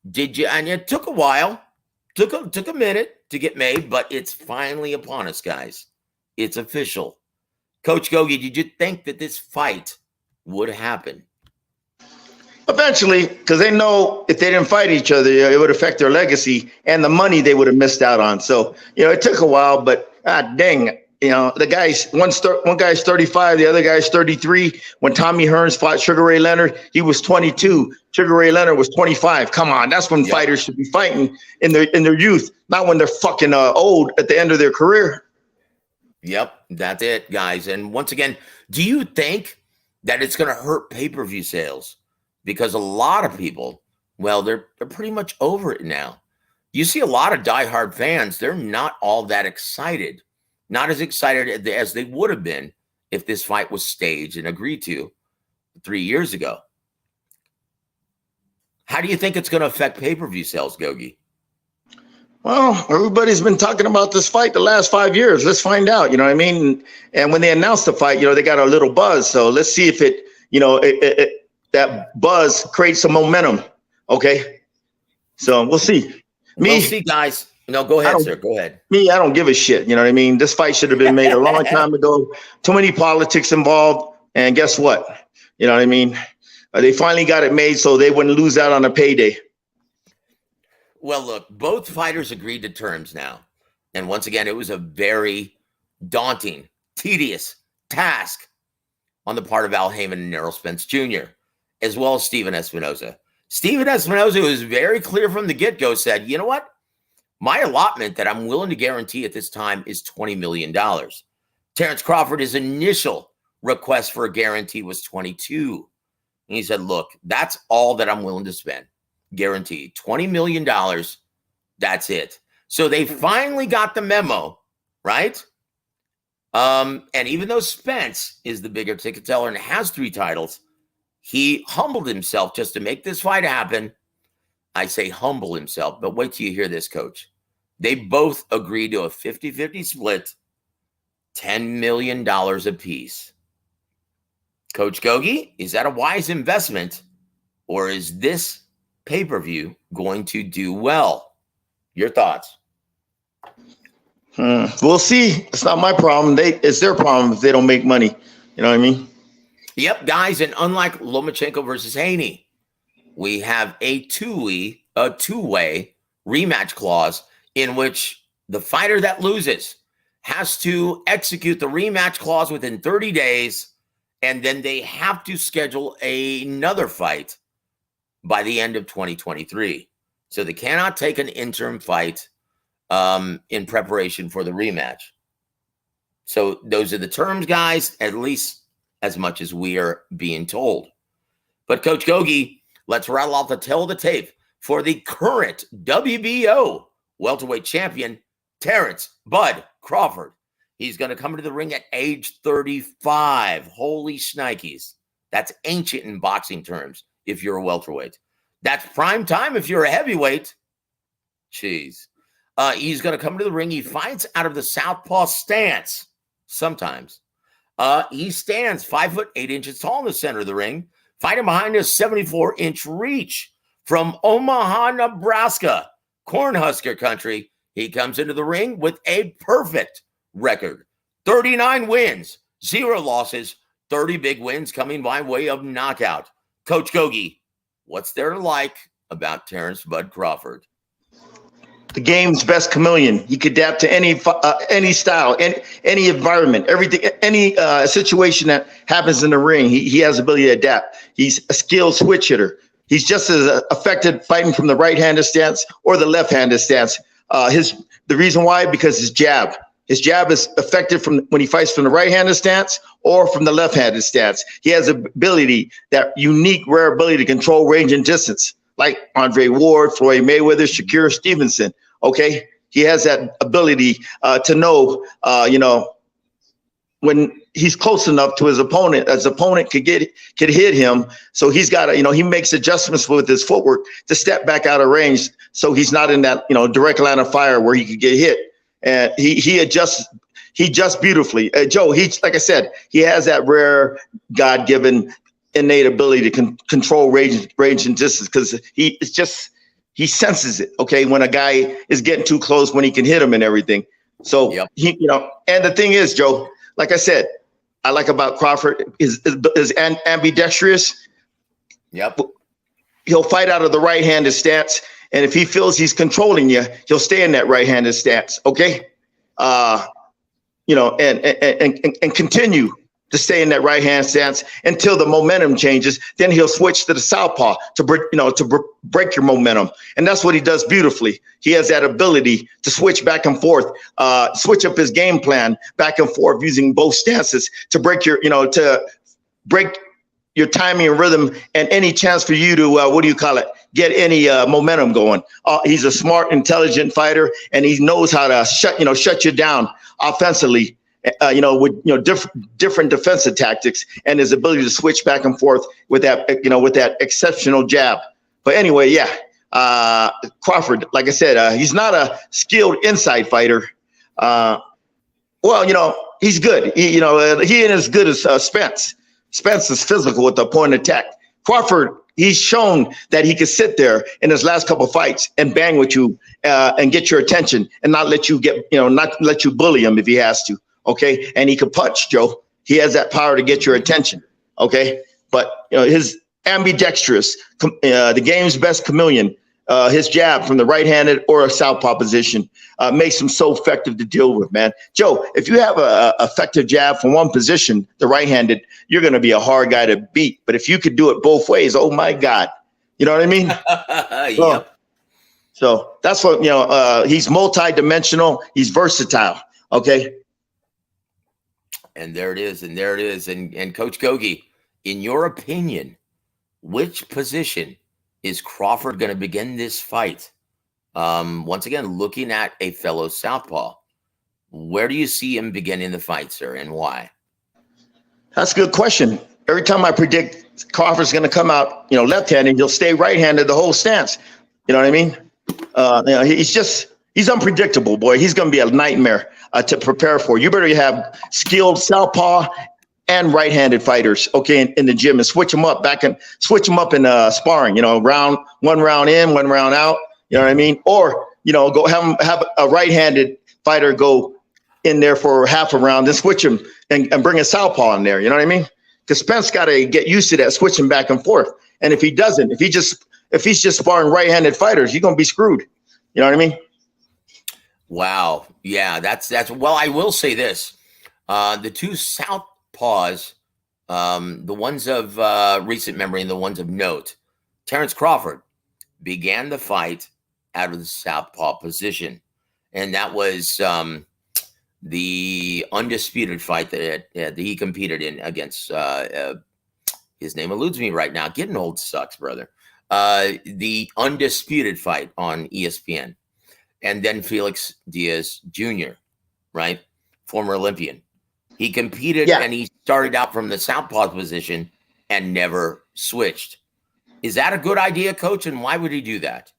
and it took a while. Took a minute to get made, but it's finally upon us, guys. It's official. Coach Gogue, did you think that this fight would happen? Eventually, because they know if they didn't fight each other, it would affect their legacy and the money they would have missed out on. So, it took a while, but dang, the guys, one guy's 35, the other guy's 33. When Tommy Hearns fought Sugar Ray Leonard, he was 22. Sugar Ray Leonard was 25. Come on, that's when fighters should be fighting in their youth, not when they're fucking old at the end of their career. Yep, that's it, guys. And once again, do you think that it's going to hurt pay-per-view sales? Because a lot of people, well, they're pretty much over it now. You see a lot of diehard fans, they're not all that excited. Not as excited as they would have been if this fight was staged and agreed to 3 years ago. How do you think it's going to affect pay-per-view sales, Gogue? Well, everybody's been talking about this fight the last 5 years. Let's find out, you know what I mean? And when they announced the fight, they got a little buzz. So let's see if it, that buzz creates some momentum. Okay. So we'll see. We'll see, guys. No, go ahead, sir. Go ahead. I don't give a shit. You know what I mean? This fight should have been made a long time ago. Too many politics involved. And guess what? You know what I mean? They finally got it made so they wouldn't lose out on a payday. Well, look, both fighters agreed to terms now. And once again, it was a very daunting, tedious task on the part of Al Heyman and Errol Spence Jr., as well as Steven Espinosa. Steven Espinosa was very clear from the get-go, said, you know what? My allotment that I'm willing to guarantee at this time is $20 million. Terrence Crawford's initial request for a guarantee was $22 million. And he said, look, that's all that I'm willing to spend. Guaranteed. $20 million. That's it. So they finally got the memo, right? And even though Spence is the bigger ticket seller and has 3 titles, he humbled himself just to make this fight happen. I say humble himself, but wait till you hear this, Coach. They both agreed to a 50-50 split, $10 million apiece. Coach Gogue, is that a wise investment, or is this pay-per-view going to do well? Your thoughts? We'll see. It's not my problem. It's their problem if they don't make money. You know what I mean? Yep, guys, and unlike Lomachenko versus Haney, we have a two-way rematch clause in which the fighter that loses has to execute the rematch clause within 30 days, and then they have to schedule another fight by the end of 2023. So they cannot take an interim fight in preparation for the rematch. So those are the terms, guys, at least as much as we are being told. But Coach Gogue, let's rattle off the tail of the tape for the current WBO welterweight champion, Terrence Bud Crawford. He's going to come into the ring at age 35. Holy shnikes. That's ancient in boxing terms if you're a welterweight. That's prime time if you're a heavyweight. Jeez. He's going to come to the ring. He fights out of the southpaw stance sometimes. He stands 5 foot 8 inches tall in the center of the ring, fighting behind a 74-inch reach from Omaha, Nebraska, Cornhusker country. He comes into the ring with a perfect record, 39 wins, 0 losses, 30 big wins coming by way of knockout. Coach Gogue, what's there to like about Terrence Bud Crawford? The game's best chameleon. He could adapt to any style, any environment, everything, any situation that happens in the ring. He has the ability to adapt. He's a skilled switch hitter. He's just as effective fighting from the right-handed stance or the left-handed stance. The reason why, because his jab. His jab is effective from when he fights from the right-handed stance or from the left-handed stance. He has ability, that unique, rare ability to control range and distance, like Andre Ward, Floyd Mayweather, Shakur Stevenson. Okay, he has that ability to know, when he's close enough to his opponent, as opponent could hit him. So he's got to, he makes adjustments with his footwork to step back out of range, so he's not in that direct line of fire where he could get hit. And he adjusts beautifully. Joe, like I said, he has that rare God-given innate ability to control range and distance, because he senses it. Okay, when a guy is getting too close, when he can hit him and everything. So and the thing is, Joe, like I said, I like about Crawford is ambidextrous. Yep. He'll fight out of the right-handed stance. And if he feels he's controlling you, he'll stay in that right-handed stance. Okay. And continue to stay in that right-hand stance until the momentum changes. Then he'll switch to the southpaw to break your momentum. And that's what he does beautifully. He has that ability to switch back and forth, switch up his game plan back and forth using both stances to break your timing and rhythm, and any chance for you to, get any momentum going. He's a smart, intelligent fighter, and he knows how to shut you down offensively, with different defensive tactics, and his ability to switch back and forth with that exceptional jab. But anyway, Crawford, like I said, he's not a skilled inside fighter. He's good. He ain't as good as Spence. Spence is physical with the point of attack. Crawford, he's shown that he could sit there in his last couple of fights and bang with you and get your attention, and not let you not let you bully him if he has to. Okay. And he could punch, Joe. He has that power to get your attention. Okay. But his ambidextrous, the game's best chameleon, his jab from the right-handed or a southpaw position makes him so effective to deal with, man. Joe, if you have a effective jab from one position, the right-handed, you're going to be a hard guy to beat. But if you could do it both ways, oh my God, you know what I mean? Yep. So that's what, he's multi-dimensional. He's versatile. Okay. And there it is. And Coach Gogue, in your opinion, which position is Crawford going to begin this fight? Once again, looking at a fellow southpaw, where do you see him beginning the fight, sir, and why? That's a good question. Every time I predict Crawford's going to come out, left-handed, he'll stay right-handed the whole stance. You know what I mean? He's unpredictable, boy. He's going to be a nightmare to prepare for. You better have skilled southpaw and right-handed fighters, okay, in the gym, and switch them up in sparring, one round in, one round out, you know what I mean? Or, go have a right-handed fighter go in there for half a round, then switch him and bring a southpaw in there, you know what I mean? Because Spence got to get used to that switching back and forth. And if he doesn't, if he's just sparring right-handed fighters, you're going to be screwed. You know what I mean? Wow. Yeah, that's well, I will say this. The two southpaws, the ones of recent memory and the ones of note, Terrence Crawford began the fight out of the southpaw position. And that was the undisputed fight that he competed in against, his name eludes me right now. Getting old sucks, brother. The undisputed fight on ESPN. And then Felix Diaz Jr., right? Former Olympian. He competed and he started out from the southpaw position and never switched. Is that a good idea, Coach? And why would he do that?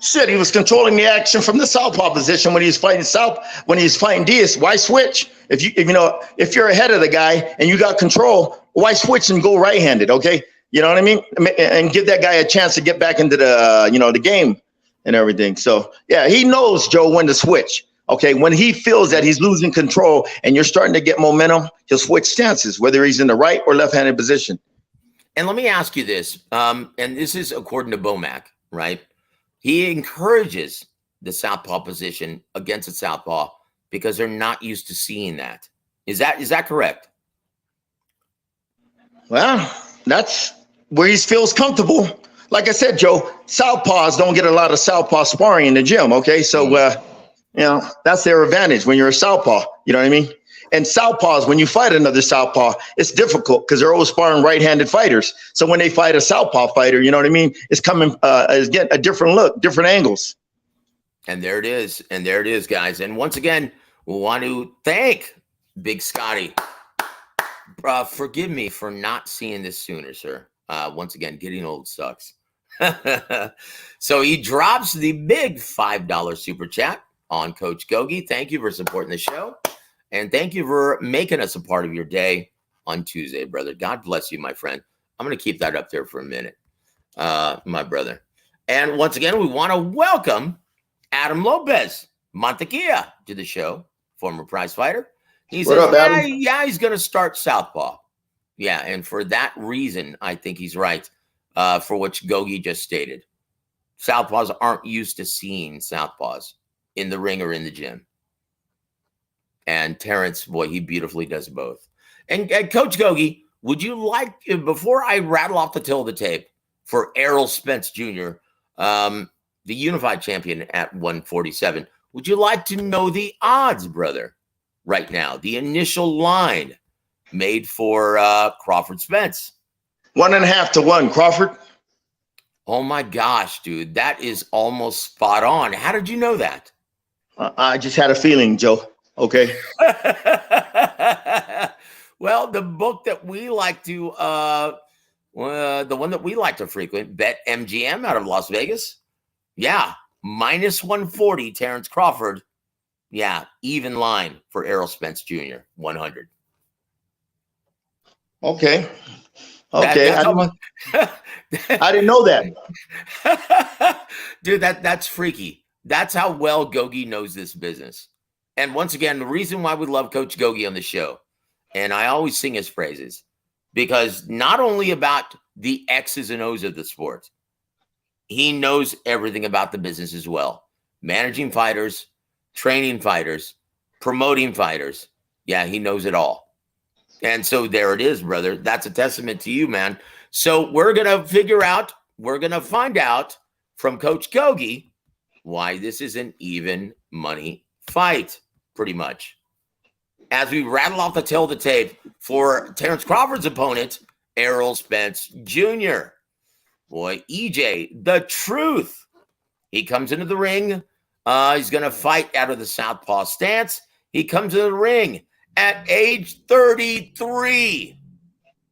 Shit, he was controlling the action from the southpaw position when he was fighting Diaz. Why switch? If you're ahead of the guy and you got control, why switch and go right-handed? Okay, you know what I mean? And give that guy a chance to get back into the game and everything. So yeah, he knows, Joe, when to switch. Okay, when he feels that he's losing control and you're starting to get momentum, he'll switch stances, whether he's in the right or left-handed position. And let me ask you this, and this is according to W.A.W, right? He encourages the southpaw position against the southpaw because they're not used to seeing that. Is that correct? Well, that's where he feels comfortable. Like I said, Joe, southpaws don't get a lot of southpaw sparring in the gym. Okay, so That's their advantage when you're a southpaw. You know what I mean? And southpaws, when you fight another southpaw, it's difficult because they're always sparring right-handed fighters. So when they fight a southpaw fighter, you know what I mean? It's coming, is getting a different look, different angles. And there it is. And there it is, guys. And once again, we want to thank Big Scotty. Forgive me for not seeing this sooner, sir. Once again, getting old sucks. So he drops the big $5 super chat on Coach Gogue. Thank you for supporting the show. And thank you for making us a part of your day on Tuesday, brother. God bless you, my friend. I'm going to keep that up there for a minute, my brother. And once again, we want to welcome Adam Lopez Montequilla to the show, former prize fighter. He says, he's going to start southpaw. Yeah, and for that reason, I think he's right, for what Gogue just stated. Southpaws aren't used to seeing southpaws in the ring or in the gym. And Terrence, boy, he beautifully does both. And Coach Gogue, would you like, before I rattle off the tail of the tape for Errol Spence Jr., the unified champion at 147, would you like to know the odds, brother, right now? The initial line made for Crawford Spence. 1.5 to 1, Crawford. Oh, my gosh, dude. That is almost spot on. How did you know that? I just had a feeling, Joe. Okay. Well, the book that we like to, the one that we like to frequent, Bet MGM out of Las Vegas. Yeah. Minus 140, Terrence Crawford. Yeah. Even line for Errol Spence Jr., 100. Okay. I didn't know that. Dude, that's freaky. That's how well Gogue knows this business. And once again, the reason why we love Coach Gogue on the show, and I always sing his praises, because not only about the X's and O's of the sport, he knows everything about the business as well. Managing fighters, training fighters, promoting fighters. Yeah, he knows it all. And so there it is, brother. That's a testament to you, man. So we're going to find out from Coach Gogue why this is an even money fight, pretty much. As we rattle off the tail of the tape for Terrence Crawford's opponent, Errol Spence Jr. Boy, EJ, the truth. He comes into the ring. He's going to fight out of the southpaw stance. He comes into the ring at age 33.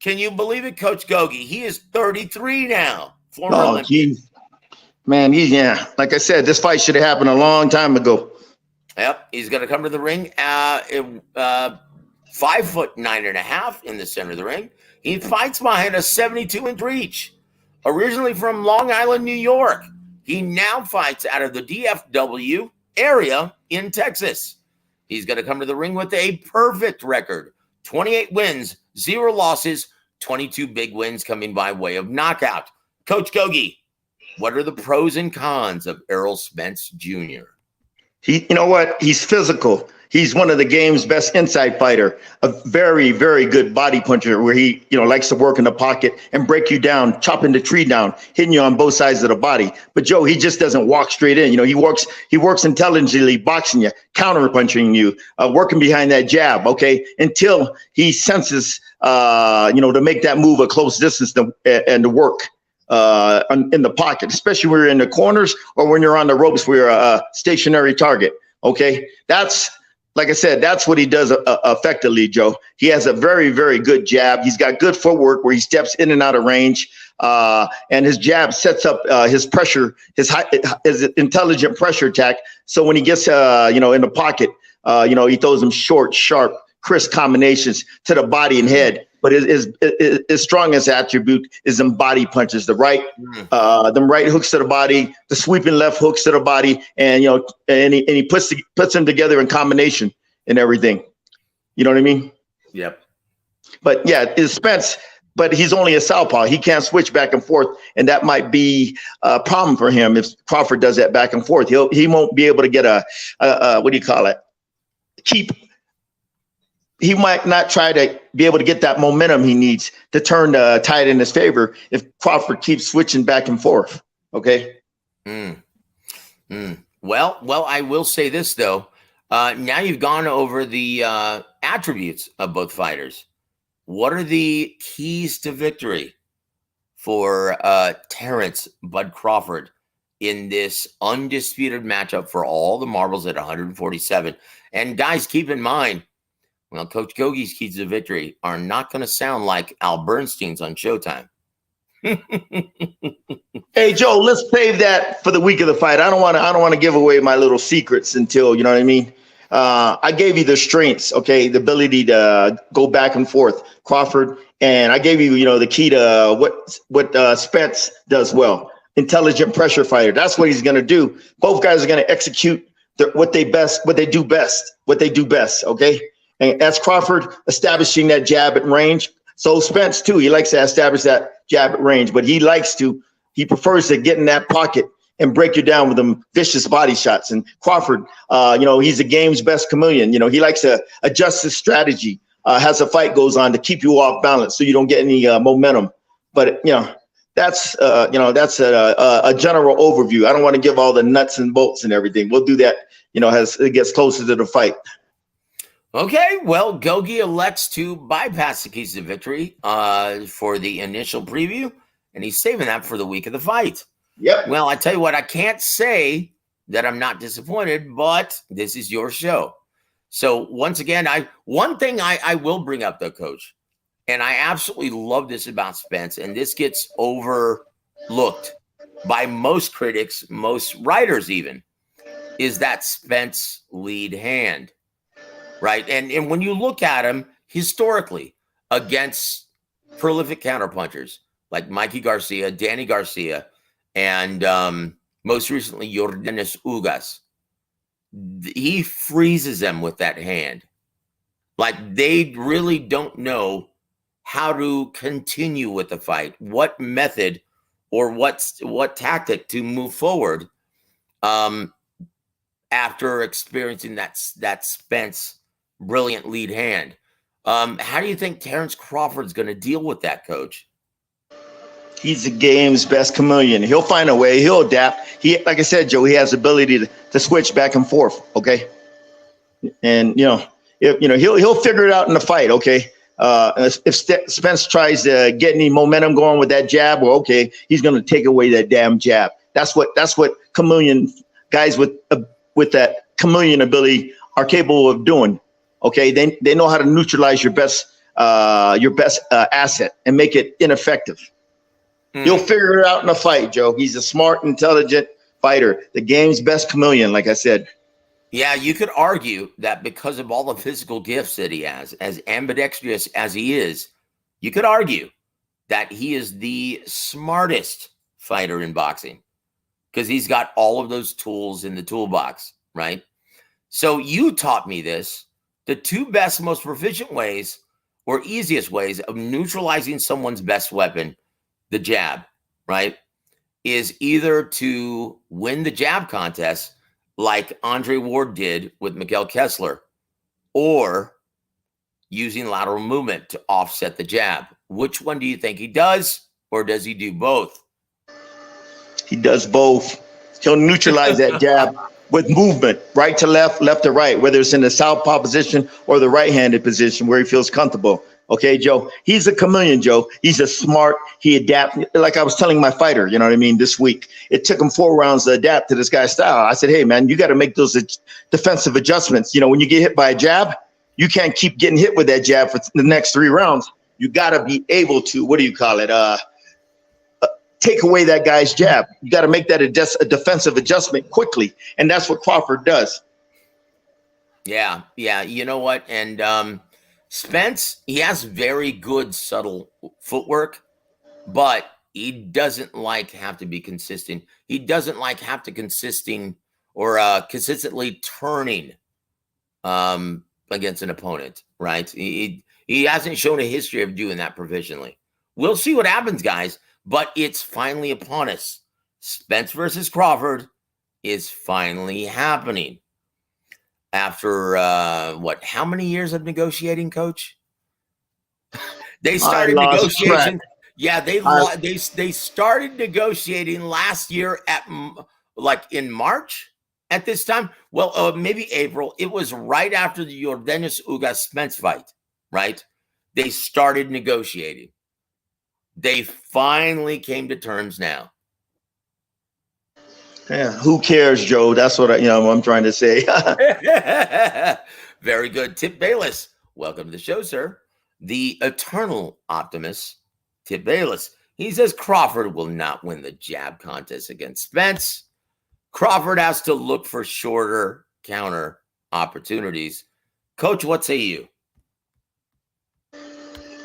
Can you believe it, Coach Gogue? He is 33 now. Former Olympian. Man, like I said, this fight should have happened a long time ago. Yep, he's going to come to the ring 5'9.5" in the center of the ring. He fights behind a 72-inch reach. Originally from Long Island, New York, he now fights out of the DFW area in Texas. He's going to come to the ring with a perfect record, 28 wins, 0 losses, 22 big wins coming by way of knockout. Coach Gogue, what are the pros and cons of Errol Spence Jr.? You know what? He's physical. He's one of the game's best inside fighter, a very, very good body puncher where he, likes to work in the pocket and break you down, chopping the tree down, hitting you on both sides of the body. But Joe, he just doesn't walk straight in. He works intelligently, boxing you, counter punching you, working behind that jab. Okay. Until he senses, to make that move a close distance and to work in the pocket, especially when you're in the corners or when you're on the ropes where you're a stationary target. Okay. Like I said, that's what he does effectively, Joe. He has a very, very good jab. He's got good footwork where he steps in and out of range. And his jab sets up his pressure, his intelligent pressure attack. So when he gets, in the pocket, he throws them short, sharp, crisp combinations to the body and head. But his strongest attribute is them body punches, them right hooks to the body, the sweeping left hooks to the body, and he puts them together in combination and everything. You know what I mean? Yep. But yeah, it's Spence, but he's only a southpaw. He can't switch back and forth, and that might be a problem for him if Crawford does that back and forth. He won't be able to get he might not try to be able to get that momentum he needs to turn the tide in his favor if Crawford keeps switching back and forth. Okay. Well, I will say this though. Now you've gone over the attributes of both fighters. What are the keys to victory for Terrence Bud Crawford in this undisputed matchup for all the marbles at 147? And guys, keep in mind, well, Coach Gogue's keys to victory are not going to sound like Al Bernstein's on Showtime. Hey Joe, let's save that for the week of the fight. I don't want to give away my little secrets until, you know what I mean. I gave you the strengths, okay, the ability to go back and forth, Crawford, and I gave you, the key to what Spence does well. Intelligent pressure fighter. That's what he's going to do. Both guys are going to execute what they do best. Okay, and that's Crawford establishing that jab at range. So Spence too, he likes to establish that jab at range, but he prefers to get in that pocket and break you down with them vicious body shots. And Crawford, he's the game's best chameleon. He likes to adjust his strategy as the fight goes on to keep you off balance so you don't get any momentum. But that's a general overview. I don't want to give all the nuts and bolts and everything. We'll do that, as it gets closer to the fight. Okay, well, Gogue elects to bypass the keys to victory for the initial preview, and he's saving that for the week of the fight. Yep. Well, I tell you what, I can't say that I'm not disappointed, but this is your show. So once again, one thing I will bring up though, Coach, and I absolutely love this about Spence, and this gets overlooked by most critics, most writers even, is that Spence lead hand. Right. And when you look at him historically against prolific counterpunchers like Mikey Garcia, Danny Garcia, and most recently Yordenis Ugas, he freezes them with that hand. Like they really don't know how to continue with the fight, what method or what tactic to move forward after experiencing that Spence brilliant lead hand. How do you think Terrence Crawford's going to deal with that, Coach? He's the game's best chameleon. He'll find a way. He'll adapt. Like I said, Joe, he has the ability to switch back and forth. Okay, and he'll figure it out in the fight. Okay, if Spence tries to get any momentum going with that jab, well, okay, he's going to take away that damn jab. That's what chameleon guys with that chameleon ability are capable of doing. Okay, they know how to neutralize your best asset and make it ineffective. You'll figure it out in a fight, Joe. He's a smart, intelligent fighter, the game's best chameleon, like I said. Yeah, you could argue that because of all the physical gifts that he has, as ambidextrous as he is, you could argue that he is the smartest fighter in boxing because he's got all of those tools in the toolbox, right? So you taught me this. The two best, most proficient ways or easiest ways of neutralizing someone's best weapon, the jab, right, is either to win the jab contest like Andre Ward did with Miguel Kessler or using lateral movement to offset the jab. Which one do you think he does, or does he do both? He does both. He'll neutralize that jab with movement, right to left, left to right, whether it's in the southpaw position or the right-handed position where he feels comfortable. Okay, Joe, he's a chameleon, Joe. He's a smart, he adapts. Like I was telling my fighter, you know what I mean, this week, it took him 4 rounds to adapt to this guy's style. I said, hey, man, you got to make those defensive adjustments. When you get hit by a jab, you can't keep getting hit with that jab for the next 3 rounds. You got to be able to, take away that guy's jab. You got to make that a defensive adjustment quickly. And that's what Crawford does. Yeah. You know what? And Spence, he has very good subtle footwork, but he doesn't have to be consistent. He doesn't have to consistently turning against an opponent, right? He hasn't shown a history of doing that proficiently. We'll see what happens, guys. But it's finally upon us. Spence versus Crawford is finally happening. After how many years of negotiating, Coach? They started negotiating. Yeah, they started negotiating last year in March, at this time? Well, maybe April. It was right after the Yordenis Ugas Spence fight, right? They started negotiating. They finally came to terms now. Yeah, who cares, Joe? That's what I'm trying to say. Very good. Tip Bayless, welcome to the show, sir. The eternal optimist, Tip Bayless. He says Crawford will not win the jab contest against Spence. Crawford has to look for shorter counter opportunities. Coach, what say you?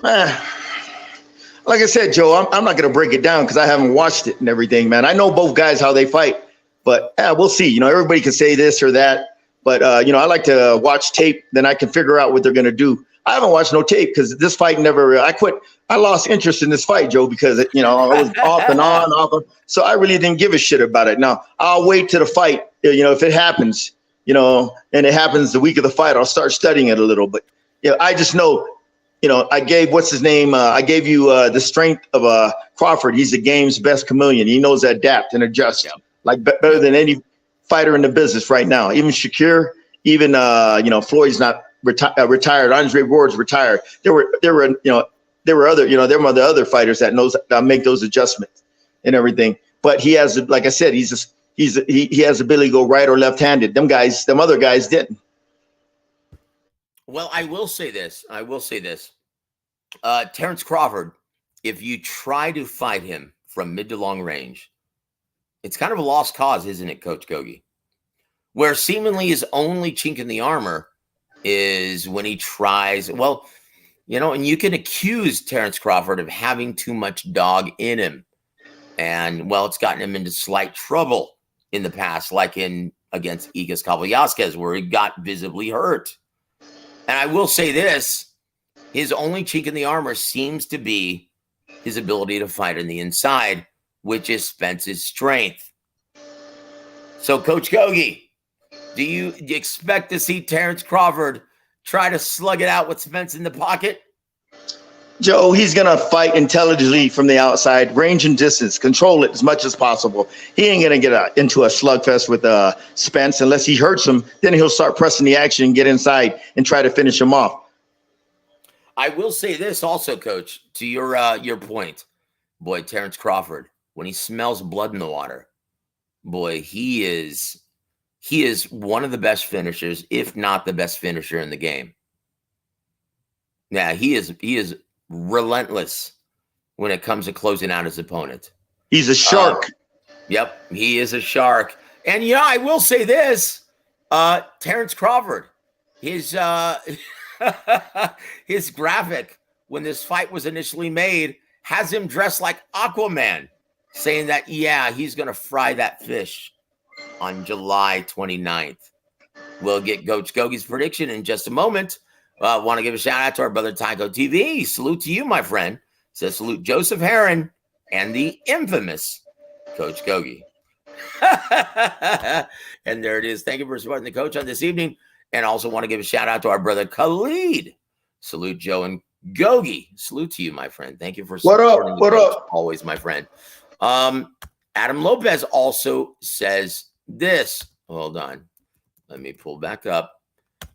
Like I said, Joe, I'm not going to break it down because I haven't watched it and everything, man. I know both guys, how they fight, but we'll see. Everybody can say this or that, but, I like to watch tape. Then I can figure out what they're going to do. I haven't watched no tape because this fight I quit. I lost interest in this fight, Joe, because, I was off and on. So I really didn't give a shit about it. Now, I'll wait to the fight, if it happens, and it happens the week of the fight, I'll start studying it a little. But, I just know, I gave, what's his name? I gave you the strength of Crawford. He's the game's best chameleon. He knows to adapt and adjust, better than any fighter in the business right now. Even Shakir, even, Floyd's not retired. Andre Ward's retired. There were the other fighters that make those adjustments and everything. But he has, like I said, he has ability to go right or left-handed. Them other guys didn't. Well, I will say this. Terrence Crawford, if you try to fight him from mid to long range, it's kind of a lost cause, isn't it, Coach Gogue? Where seemingly his only chink in the armor is when he tries, and you can accuse Terrence Crawford of having too much dog in him. And, it's gotten him into slight trouble in the past, like against Igas Kavalyaskes, where he got visibly hurt. And I will say this, his only chink in the armor seems to be his ability to fight on the inside, which is Spence's strength. So, Coach Gogue, do you expect to see Terrence Crawford try to slug it out with Spence in the pocket? Joe, he's going to fight intelligently from the outside, range and distance, control it as much as possible. He ain't going to get into a slugfest with Spence unless he hurts him. Then he'll start pressing the action and get inside and try to finish him off. I will say this also, Coach, to your point. Boy, Terrence Crawford, when he smells blood in the water, boy, he is one of the best finishers, if not the best finisher in the game. Yeah, he is relentless when it comes to closing out his opponent. He's a shark. Yep, he is a shark. And I will say this, Terrence Crawford, his his graphic when this fight was initially made has him dressed like Aquaman, saying that, he's going to fry that fish on July 29th. We'll get Coach Gogue's prediction in just a moment. Want to give a shout out to our brother Tyco TV. Salute to you, my friend. Says salute Joseph Heron and the infamous Coach Gogue. And there it is. Thank you for supporting the coach on this evening. And also want to give a shout out to our brother Khalid. Salute Joe and Gogue. Salute to you, my friend. Thank you for supporting the coach always, my friend. Adam Lopez also says this. Hold on. Let me pull back up.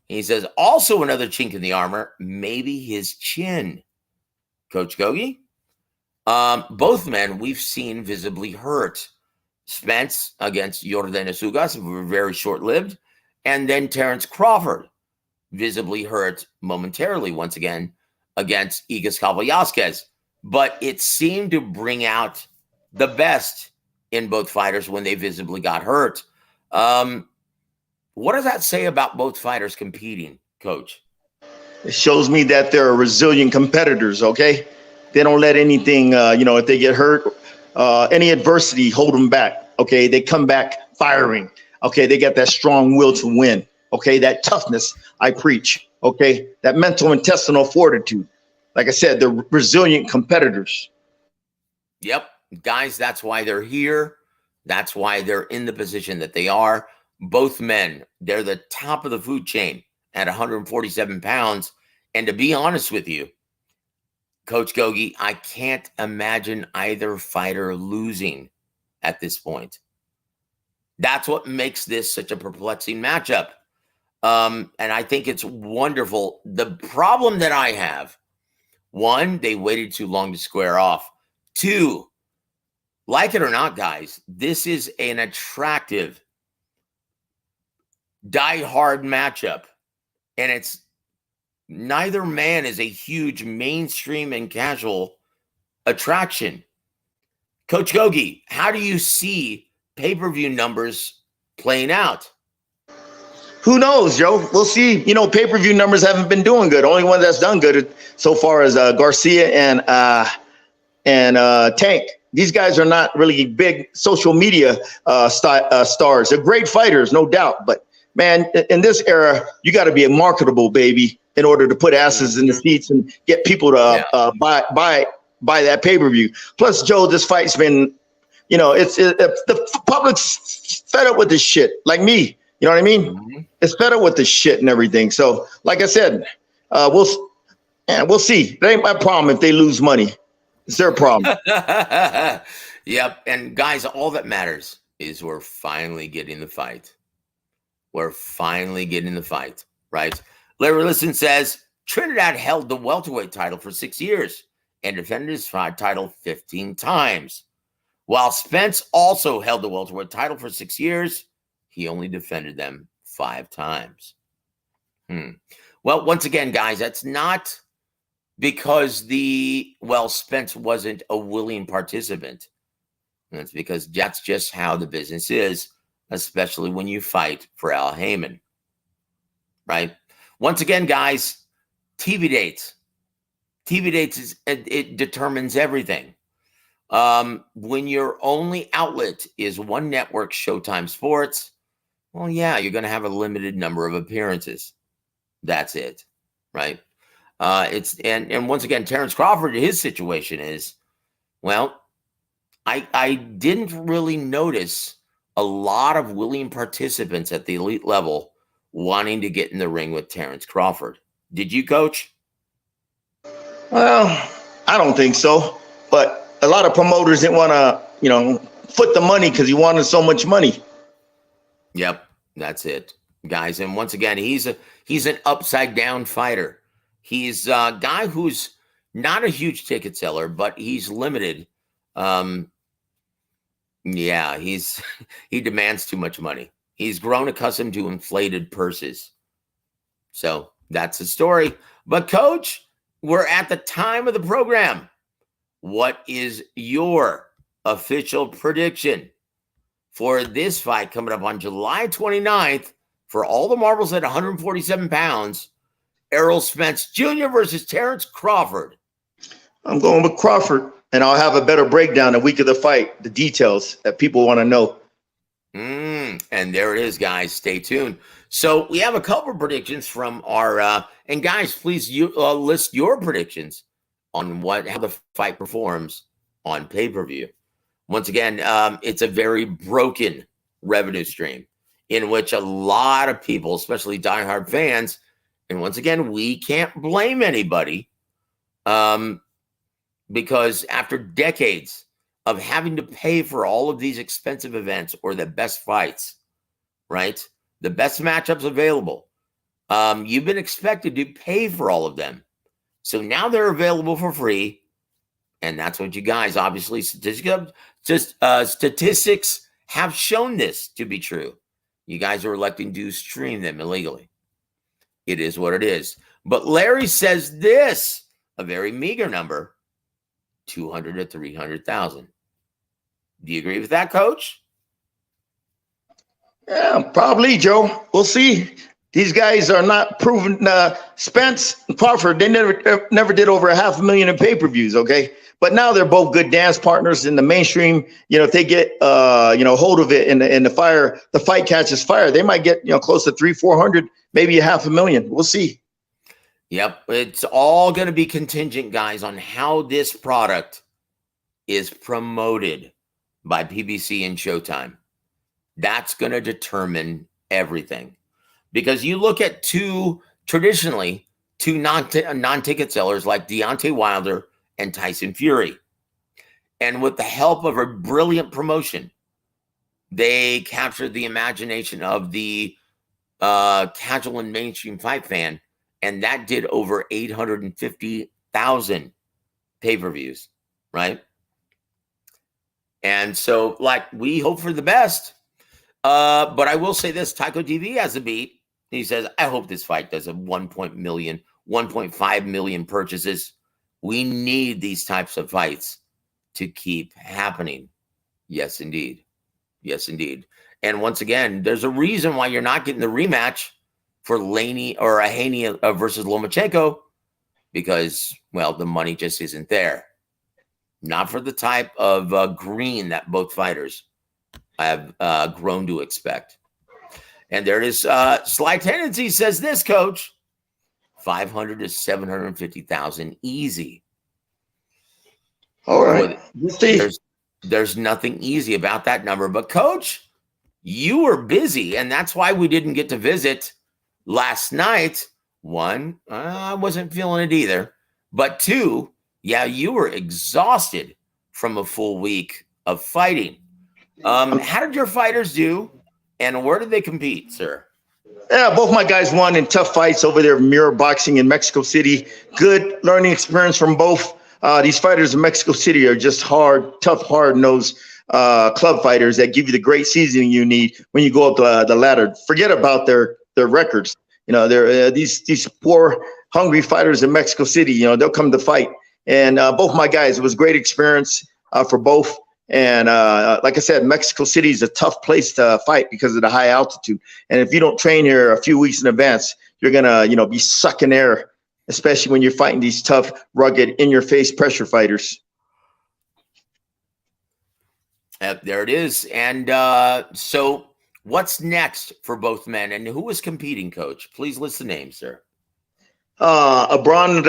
He says, also another chink in the armor, maybe his chin. Coach Gogue? Both men we've seen visibly hurt. Spence against Yordenis Ugas were very short-lived. And then Terrence Crawford visibly hurt momentarily once again against Igas Kavalyaskes. But it seemed to bring out the best in both fighters when they visibly got hurt. What does that say about both fighters competing, Coach? It shows me that they're resilient competitors, okay? They don't let anything, if they get hurt, any adversity hold them back, okay? They come back firing, okay? They got that strong will to win, okay? That toughness I preach, okay? That mental intestinal fortitude. Like I said, they're resilient competitors. Yep. Guys, that's why they're here. That's why they're in the position that they are. Both men, they're the top of the food chain at 147 pounds. And to be honest with you, Coach Gogue, I can't imagine either fighter losing at this point. That's what makes this such a perplexing matchup. And I think it's wonderful. The problem that I have, one, they waited too long to square off. Two, like it or not, guys, this is an attractive, die-hard matchup. And it's neither man is a huge mainstream and casual attraction. Coach Gogue, how do you see pay-per-view numbers playing out? Who knows, Joe? We'll see. You know, pay-per-view numbers haven't been doing good. Only one that's done good so far is Garcia and Tank. These guys are not really big social media stars. They're great fighters, no doubt. But man, in this era, you got to be a marketable, baby, in order to put asses in the seats and get people to buy that pay-per-view. Plus, Joe, this fight's been, you know, the public's fed up with this shit, like me. You know what I mean? Mm-hmm. It's fed up with this shit and everything. So, like I said, we'll see. It ain't my problem if they lose money. It's their problem. Yep. And guys, all that matters is we're finally getting the fight. We're finally getting the fight, right? Larry Listen says Trinidad held the welterweight title for 6 years and defended his title 15 times. While Spence also held the welterweight title for 6 years, he only defended them 5 times. Well, once again, guys, that's not because Spence wasn't a willing participant. That's because that's just how the business is, especially when you fight for Al Heyman, right? Once again, guys, TV dates. TV dates, it determines everything. When your only outlet is one network, Showtime Sports, well, yeah, you're going to have a limited number of appearances. That's it, right? And once again, Terrence Crawford, his situation is, well, I didn't really notice a lot of willing participants at the elite level wanting to get in the ring with Terrence Crawford. Did you, Coach? Well, I don't think so. But a lot of promoters didn't want to, foot the money because he wanted so much money. Yep, that's it, guys. And once again, he's an upside down fighter. He's a guy who's not a huge ticket seller, but he's limited. He demands too much money. He's grown accustomed to inflated purses. So that's the story. But Coach, we're at the time of the program. What is your official prediction for this fight coming up on July 29th for all the marbles at 147 pounds? Errol Spence Jr. versus Terrence Crawford. I'm going with Crawford, and I'll have a better breakdown the week of the fight, the details that people want to know. And there it is, guys. Stay tuned. So we have a couple of predictions from our and guys, please list your predictions on how the fight performs on pay-per-view. Once again, it's a very broken revenue stream in which a lot of people, especially diehard fans, and once again, we can't blame anybody because after decades of having to pay for all of these expensive events or the best fights, right? The best matchups available, you've been expected to pay for all of them. So now they're available for free. And that's what you guys, obviously, statistics have shown this to be true. You guys are electing to stream them illegally. It is what it is. But Larry says this, a very meager number, 200 to 300,000. Do you agree with that, Coach? Yeah, probably, Joe. We'll see. These guys are not proven. Spence and Crawford, they never did over 500,000 in pay-per-views, okay? But now they're both good dance partners in the mainstream. If they get hold of it in the fight catches fire, they might get close to 300-400, maybe 500,000. We'll see. Yep, it's all going to be contingent, guys, on how this product is promoted by PBC and Showtime. That's going to determine everything. Because you look at two non-ticket sellers like Deontay Wilder and Tyson Fury. And with the help of a brilliant promotion, they captured the imagination of the casual and mainstream fight fan, and that did over 850,000 pay-per-views, right? And so, like, we hope for the best. But I will say this, Tycho TV has a beat. He says, I hope this fight does a 1.5 million purchases. We need these types of fights to keep happening. Yes, indeed. Yes, indeed. And once again, there's a reason why you're not getting the rematch for Haney versus Lomachenko, because, well, the money just isn't there. Not for the type of green that both fighters have grown to expect. And there it is. Sly Tendency says this, Coach. 500 to 750,000 easy. All right. There's nothing easy about that number. But, Coach, you were busy, and that's why we didn't get to visit last night. One, I wasn't feeling it either. But two, yeah, you were exhausted from a full week of fighting. How did your fighters do, and where did they compete, sir? Yeah, both my guys won in tough fights over there, Mirror Boxing in Mexico City. Good learning experience from both. These fighters in Mexico City are just tough, hard-nosed club fighters that give you the great seasoning you need when you go up the ladder. Forget about their records. You know, they're these poor, hungry fighters in Mexico City. You know, they'll come to fight. And both my guys, it was great experience for both. And like I said, Mexico City is a tough place to fight because of the high altitude. And if you don't train here a few weeks in advance, you're gonna, be sucking air, especially when you're fighting these tough, rugged, in-your-face pressure fighters. There it is. And so what's next for both men? And who is competing, Coach? Please list the names, sir. Abran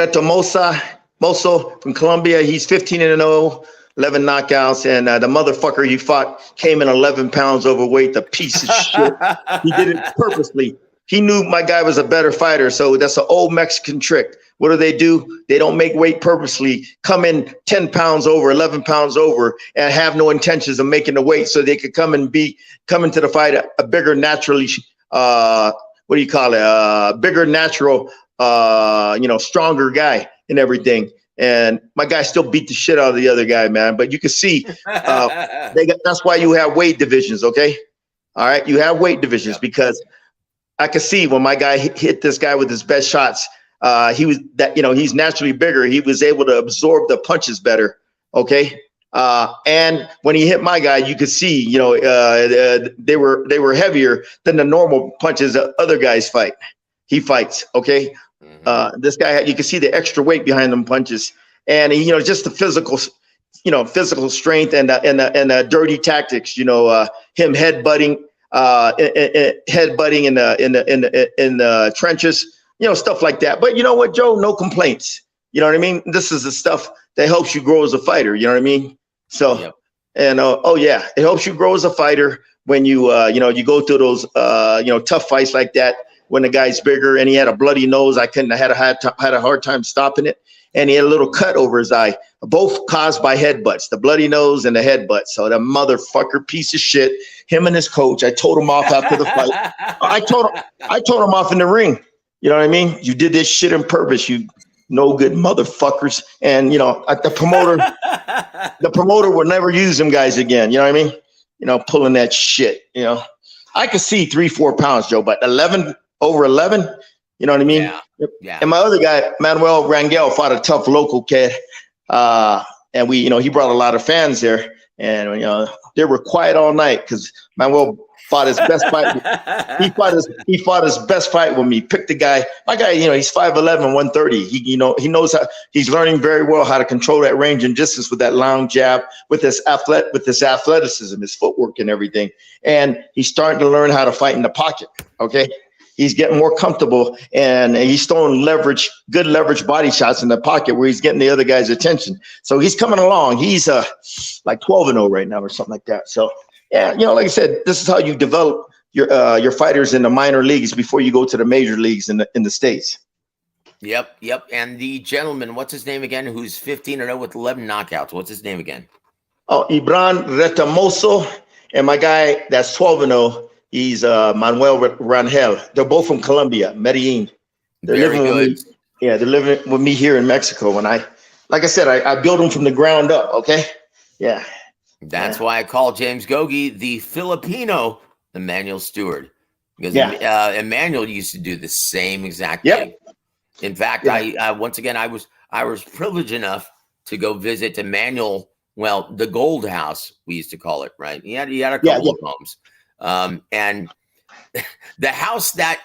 Moso from Colombia. He's 15-0, 11 knockouts. And the motherfucker he fought came in 11 pounds overweight, the piece of shit. He did it purposely. He knew my guy was a better fighter. So that's an old Mexican trick. What do? They don't make weight purposely, come in 10 pounds over, 11 pounds over, and have no intentions of making the weight so they could come into the fight a bigger naturally, bigger natural, stronger guy and everything. And my guy still beat the shit out of the other guy, man. But you can see that's why you have weight divisions, okay? All right, you have weight divisions because I could see when my guy hit this guy with his best shots, he's naturally bigger. He was able to absorb the punches better. Okay. And when he hit my guy, you could see, they were heavier than the normal punches that other guys fight. He fights. Okay. This guy, you can see the extra weight behind them punches, and just the physical strength and the dirty tactics, him headbutting in the trenches, stuff like that. But you know what, Joe? No complaints. You know what I mean? This is the stuff that helps you grow as a fighter. You know what I mean? So, yep. And it helps you grow as a fighter when you go through those tough fights like that. When the guy's bigger and he had a bloody nose, I had a hard time stopping it, and he had a little cut over his eye, both caused by headbutts, the bloody nose and the headbutt. So the motherfucker piece of shit, him and his coach, I told him off after the fight. I told him off in the ring. You know what I mean? You did this shit on purpose, you no good motherfuckers. And the promoter will never use them guys again. You know what I mean? Pulling that shit. I could see 3-4 pounds, Joe, but over 11, you know what I mean? Yeah. And my other guy, Manuel Rangel, fought a tough local kid. And he brought a lot of fans there. And, they were quiet all night because Manuel fought his best fight. He fought his best fight with me. Picked the guy. My guy, he's 5'11", 130. He knows how. He's learning very well how to control that range and distance with that long jab, with his athleticism, his footwork, and everything. And he's starting to learn how to fight in the pocket. Okay. He's getting more comfortable, and he's throwing good leverage body shots in the pocket where he's getting the other guy's attention. So he's coming along. He's like 12-0 right now or something like that. So yeah, like I said, this is how you develop your fighters in the minor leagues before you go to the major leagues in the States. Yep. And the gentleman, what's his name again? Who's 15-0 with 11 knockouts? What's his name again? Oh, Ibran Retamoso. And my guy that's 12-0, he's Manuel Rangel. They're both from Colombia, Medellin. They're Very living good. with me. Yeah, they're living with me here in Mexico. And like I said, I built them from the ground up. Okay. Yeah. That's why I call James Gogue the Filipino Emmanuel Stewart, because Emmanuel used to do the same exact thing. In fact, I once again I was privileged enough to go visit Emmanuel. Well, the Gold House, we used to call it, right? He had a couple of homes, and the house that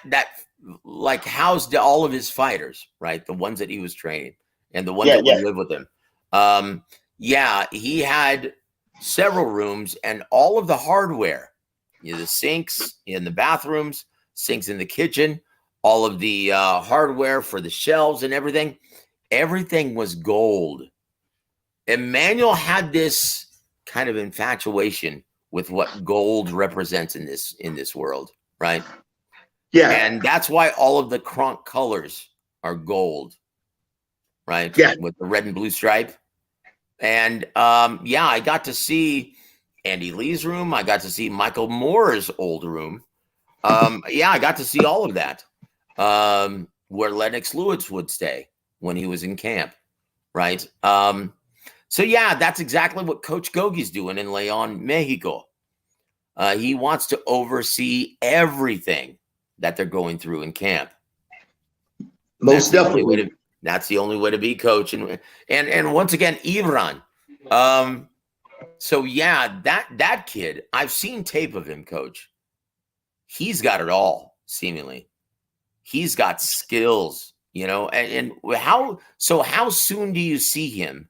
like housed all of his fighters, right? The ones that he was training and the ones that would live with him. He had several rooms and all of the hardware, the sinks in the bathrooms, sinks in the kitchen, all of the hardware for the shelves and everything was gold. Emmanuel had this kind of infatuation with what gold represents in this world, right? Yeah. And that's why all of the Kronk colors are gold, right? Yeah. With the red and blue stripe. And I got to see Andy Lee's room. I got to see Michael Moore's old room. I got to see all of that, where Lennox Lewis would stay when he was in camp, right? That's exactly what Coach Gogue's doing in León, Mexico. He wants to oversee everything that they're going through in camp. Most definitely. That's the only way to be, coach. And once again, Ibran. That kid, I've seen tape of him, coach. He's got it all, seemingly. He's got skills, and how soon do you see him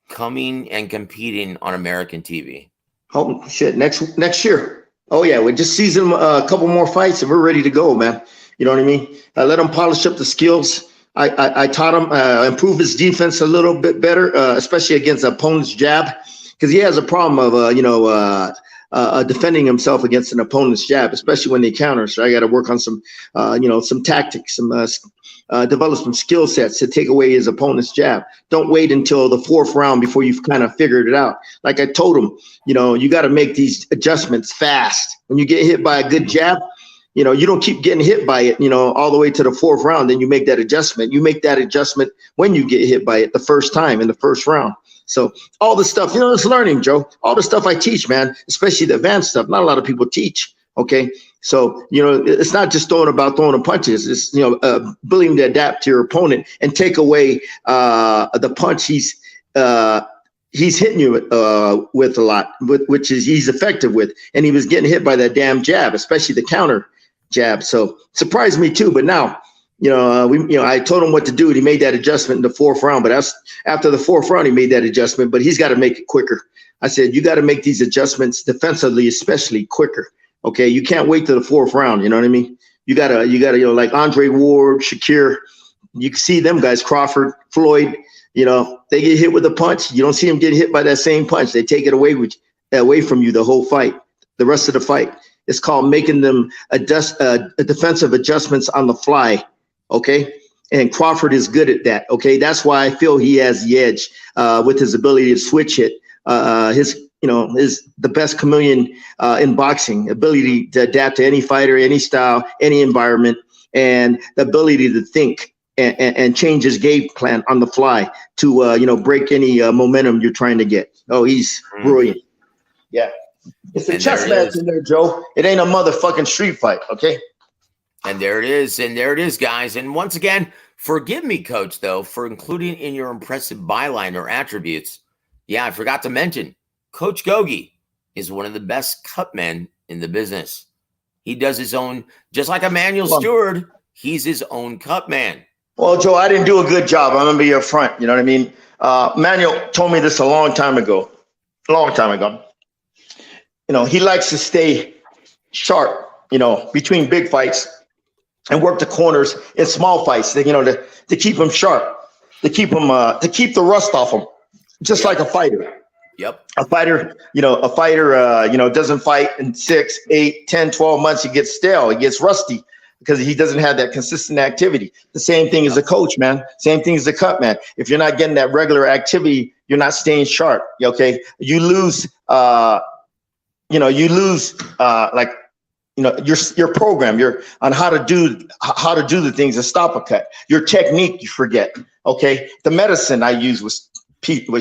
coming and competing on American TV? Oh shit, next year. Oh yeah, we just season a couple more fights and we're ready to go, man. You know what I mean? I let him polish up the skills. I taught him improve his defense a little bit better, especially against the opponent's jab, because he has a problem of defending himself against an opponent's jab, especially when they counter. So I got to work on some tactics, develop some skill sets to take away his opponent's jab. Don't wait until the fourth round before you've kind of figured it out. Like I told him, you got to make these adjustments fast. When you get hit by a good jab, you don't keep getting hit by it, all the way to the fourth round. Then you make that adjustment. You make that adjustment when you get hit by it the first time in the first round. So all the stuff, it's learning, Joe. All the stuff I teach, man, especially the advanced stuff. Not a lot of people teach. Okay. So, it's not just throwing punches. It's, ability to adapt to your opponent and take away the punch he's hitting you with a lot, which is he's effective with. And he was getting hit by that damn jab, especially the counter jab. So surprised me too. But now, I told him what to do. And he made that adjustment in the fourth round. But after the fourth round, he made that adjustment. But he's got to make it quicker. I said, you got to make these adjustments defensively, especially quicker. Okay, you can't wait to the fourth round. You know what I mean? You gotta, like Andre Ward, Shakir. You can see them guys, Crawford, Floyd. They get hit with a punch. You don't see them get hit by that same punch. They take it away from you the whole fight, the rest of the fight. It's called making them defensive adjustments on the fly. Okay. And Crawford is good at that. Okay. That's why I feel he has the edge with his ability to switch hit. Is the best chameleon in boxing, ability to adapt to any fighter, any style, any environment, and the ability to think and change his game plan on the fly to, break any momentum you're trying to get. Oh, he's brilliant. Yeah. It's a chess match in there, Joe. It ain't a motherfucking street fight, okay? And there it is. And there it is, guys. And once again, forgive me, Coach, though, for including in your impressive byline or attributes. Yeah, I forgot to mention, Coach Gogue is one of the best cut men in the business. He does his own, just like Emmanuel Stewart, he's his own cut man. Well, Joe, I didn't do a good job. I'm going to be up front. You know what I mean? Emmanuel told me this a long time ago. He likes to stay sharp, between big fights and work the corners in small fights, to keep him sharp, to keep the rust off him, just like a fighter. Yep. A fighter doesn't fight in 6, 8, 10, 12 months. He gets stale. He gets rusty because he doesn't have that consistent activity. The same thing as a coach, man. Same thing as a cut man. If you're not getting that regular activity, you're not staying sharp. Okay. You lose, you lose your program, you're on how to do the things to stop a cut. Your technique, you forget. Okay, the medicine I used was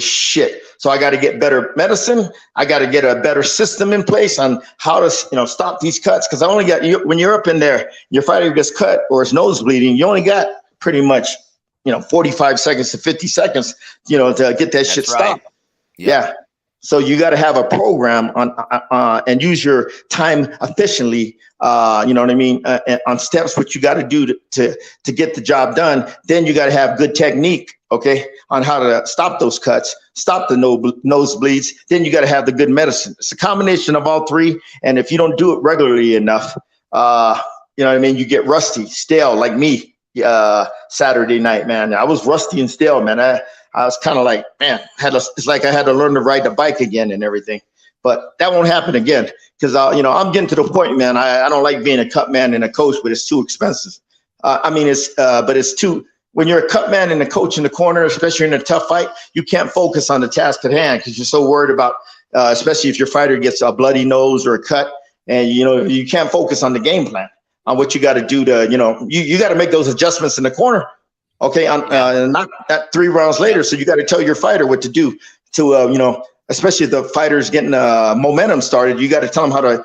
shit. So I got to get better medicine. I got to get a better system in place on how to stop these cuts, because I only got when you're up in there, your fighter gets cut or his nose bleeding, you only got pretty much 45 seconds to 50 seconds to get that shit stopped. Yeah. So you got to have a program on and use your time efficiently. You know what I mean? On steps, what you got to do to get the job done. Then you got to have good technique, okay, on how to stop those cuts, stop the nosebleeds. Then you got to have the good medicine. It's a combination of all three. And if you don't do it regularly enough, you know what I mean, you get rusty, stale, like me. Saturday night, man, I was rusty and stale, man. I was kind of like, man, it's like I had to learn to ride the bike again and everything. But that won't happen again, because I'm getting to the point, man. I don't like being a cut man and a coach, but it's too expensive. But it's too. When you're a cut man and a coach in the corner, especially in a tough fight, you can't focus on the task at hand because you're so worried about, especially if your fighter gets a bloody nose or a cut, and you can't focus on the game plan, on what you got to do to, you got to make those adjustments in the corner. Okay, not that 3 rounds later. So you got to tell your fighter what to do to, especially if the fighter's getting momentum started. You got to tell him how to,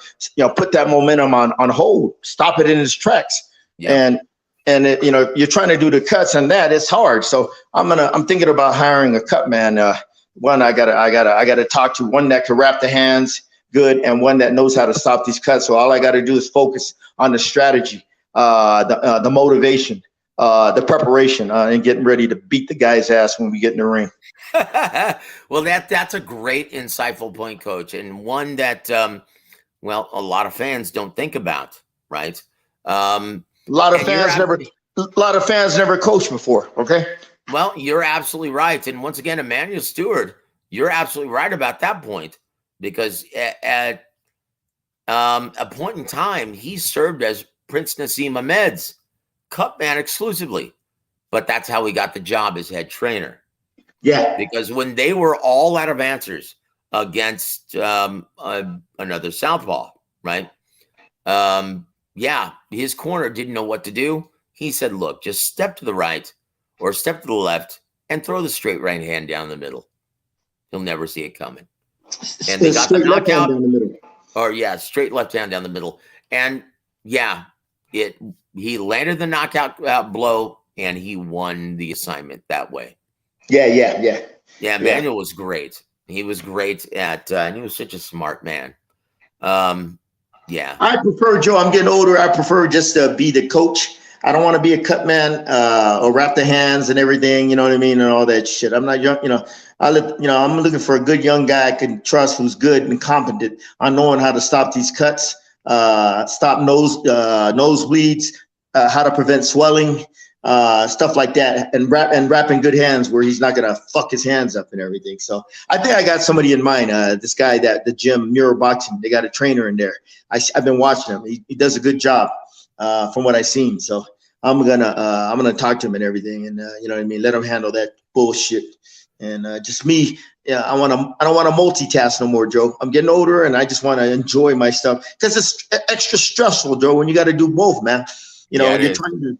put that momentum on hold, stop it in its tracks. Yeah. And you're trying to do the cuts, and that it's hard. So I'm thinking about hiring a cut man. One I gotta talk to, one that can wrap the hands good, and one that knows how to stop these cuts. So all I got to do is focus on the strategy, the motivation, the preparation, and getting ready to beat the guy's ass when we get in the ring. Well, that's a great, insightful point, Coach, and one that a lot of fans don't think about, right? A lot of fans never coached before. Okay. Well, you're absolutely right, and once again, Emmanuel Stewart, you're absolutely right about that point, because at a point in time, he served as Prince Nassim Ahmed's cut man exclusively, but that's how he got the job as head trainer. Yeah, because when they were all out of answers against another southpaw, right? His corner didn't know what to do. He said, "Look, just step to the right or step to the left and throw the straight right hand down the middle. He'll never see it coming." And they got the knockout. Straight left hand down the middle. And he landed the knockout blow, and he won the assignment that way. Yeah. Emmanuel was great. He was great and he was such a smart man. I prefer, Joe, I'm getting older. I prefer just to be the coach. I don't want to be a cut man or wrap the hands and everything, you know what I mean, and all that shit. I'm not young, I'm looking for a good young guy I can trust, who's good and competent on knowing how to stop these cuts, stop nosebleeds, how to prevent swelling, stuff like that, and wrap in good hands where he's not gonna fuck his hands up and everything. So I think I got somebody in mind. This guy the gym, Mirror Boxing, they got a trainer in there. I've been watching him. He does a good job from what I've seen. So I'm gonna talk to him and everything, and you know what I mean, let him handle that bullshit. And just me, I don't want to multitask no more, Joe. I'm getting older, and I just want to enjoy my stuff, because it's extra stressful, Joe, when you got to do both, man. You're trying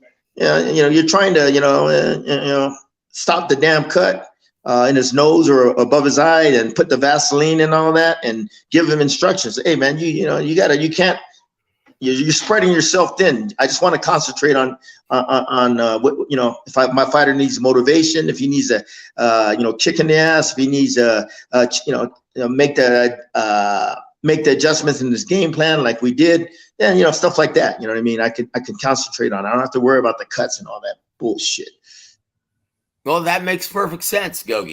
to stop the damn cut in his nose or above his eye, and put the Vaseline and all that, and give him instructions. Hey, man, you're spreading yourself thin. I just want to concentrate on what, if my fighter needs motivation, if he needs a kick in the ass, if he needs make the adjustments in his game plan like we did, then stuff like that. You know what I mean? I can concentrate on it. I don't have to worry about the cuts and all that bullshit. Well, that makes perfect sense, Gogue.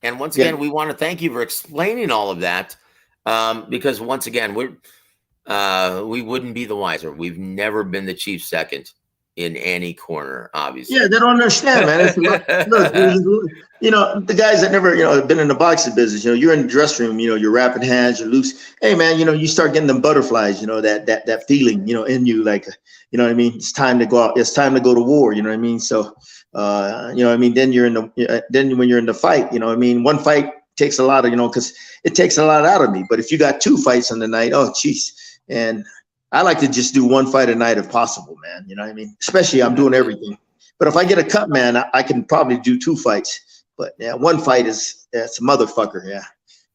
And once again, we want to thank you for explaining all of that, because once again, we wouldn't be the wiser. We've never been the chief second in any corner, obviously. Yeah, they don't understand, man. The guys that never, been in the boxing business, you're in the dressing room, you're wrapping hands, you're loose. Hey, man, you start getting them butterflies, that feeling, in you, like, you know what I mean? It's time to go out. It's time to go to war. You know what I mean? So, then when you're in the fight, one fight takes a lot of, because it takes a lot out of me. But if you got 2 fights on the night, oh, geez. And I like to just do 1 fight a night if possible, man. You know what I mean? Especially I'm doing everything. But if I get a cut, man, I can probably do 2 fights. But yeah, 1 fight it's a motherfucker. Yeah,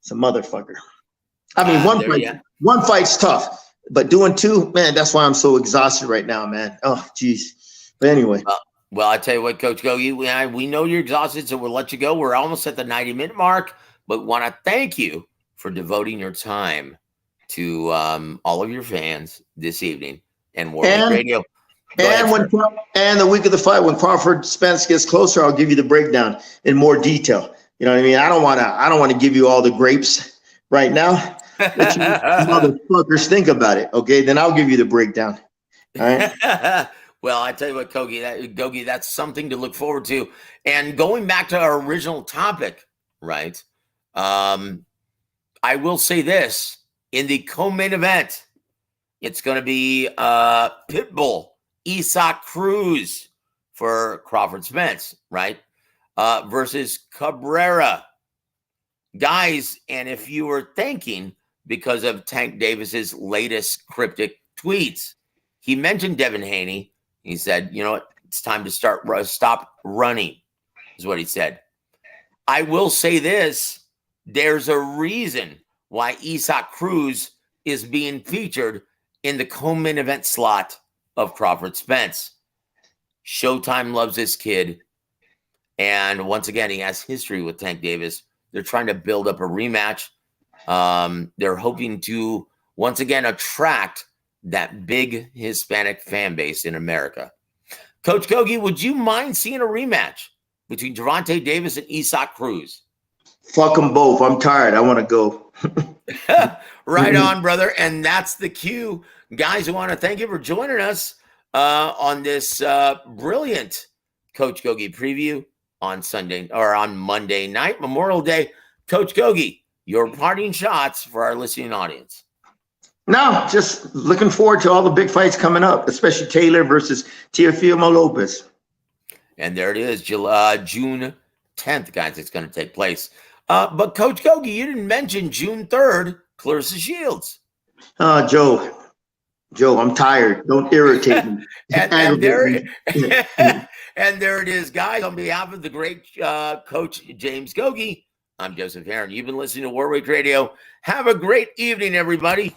it's a motherfucker. I mean, one fight's tough, but doing 2, man, that's why I'm so exhausted right now, man. Oh, geez. But anyway. Well, I tell you what, Coach Gogue, we know you're exhausted, so we'll let you go. We're almost at the 90-minute mark, but want to thank you for devoting your time to all of your fans this evening and War Week Radio. And the week of the fight, when Crawford Spence gets closer, I'll give you the breakdown in more detail. You know what I mean? I don't want to give you all the grapes right now. Let you motherfuckers think about it, okay? Then I'll give you the breakdown. All right. Well, I tell you what, Gogue, that's something to look forward to. And going back to our original topic, right? I will say this. In the co-main event, it's going to be Pitbull, Isaac Cruz for Crawford Spence, right? Versus Cabrera. Guys, and if you were thinking, because of Tank Davis's latest cryptic tweets, he mentioned Devin Haney. He said, you know what? It's time to stop running, is what he said. I will say this. There's a reason why Isaac Cruz is being featured in the co-main event slot of Crawford Spence. Showtime loves this kid. And once again, he has history with Tank Davis. They're trying to build up a rematch. They're hoping to, once again, attract that big Hispanic fan base in America. Coach Gogue, would you mind seeing a rematch between Gervonta Davis and Isaac Cruz? Fuck them both. I'm tired. I want to go. Right on, brother. And that's the cue. Guys, I want to thank you for joining us on this brilliant Coach Gogue preview on Sunday or on Monday night, Memorial Day. Coach Gogue, your parting shots for our listening audience. No, just looking forward to all the big fights coming up, especially Taylor versus Teofimo Lopez. And there it is, June 10th, guys. It's going to take place. But Coach Gogue, you didn't mention June 3rd, Clarissa Shields. Joe, I'm tired. Don't irritate me. and there it is, guys. On behalf of the great Coach James Gogue, I'm Joseph Heron. You've been listening to War Week Radio. Have a great evening, everybody.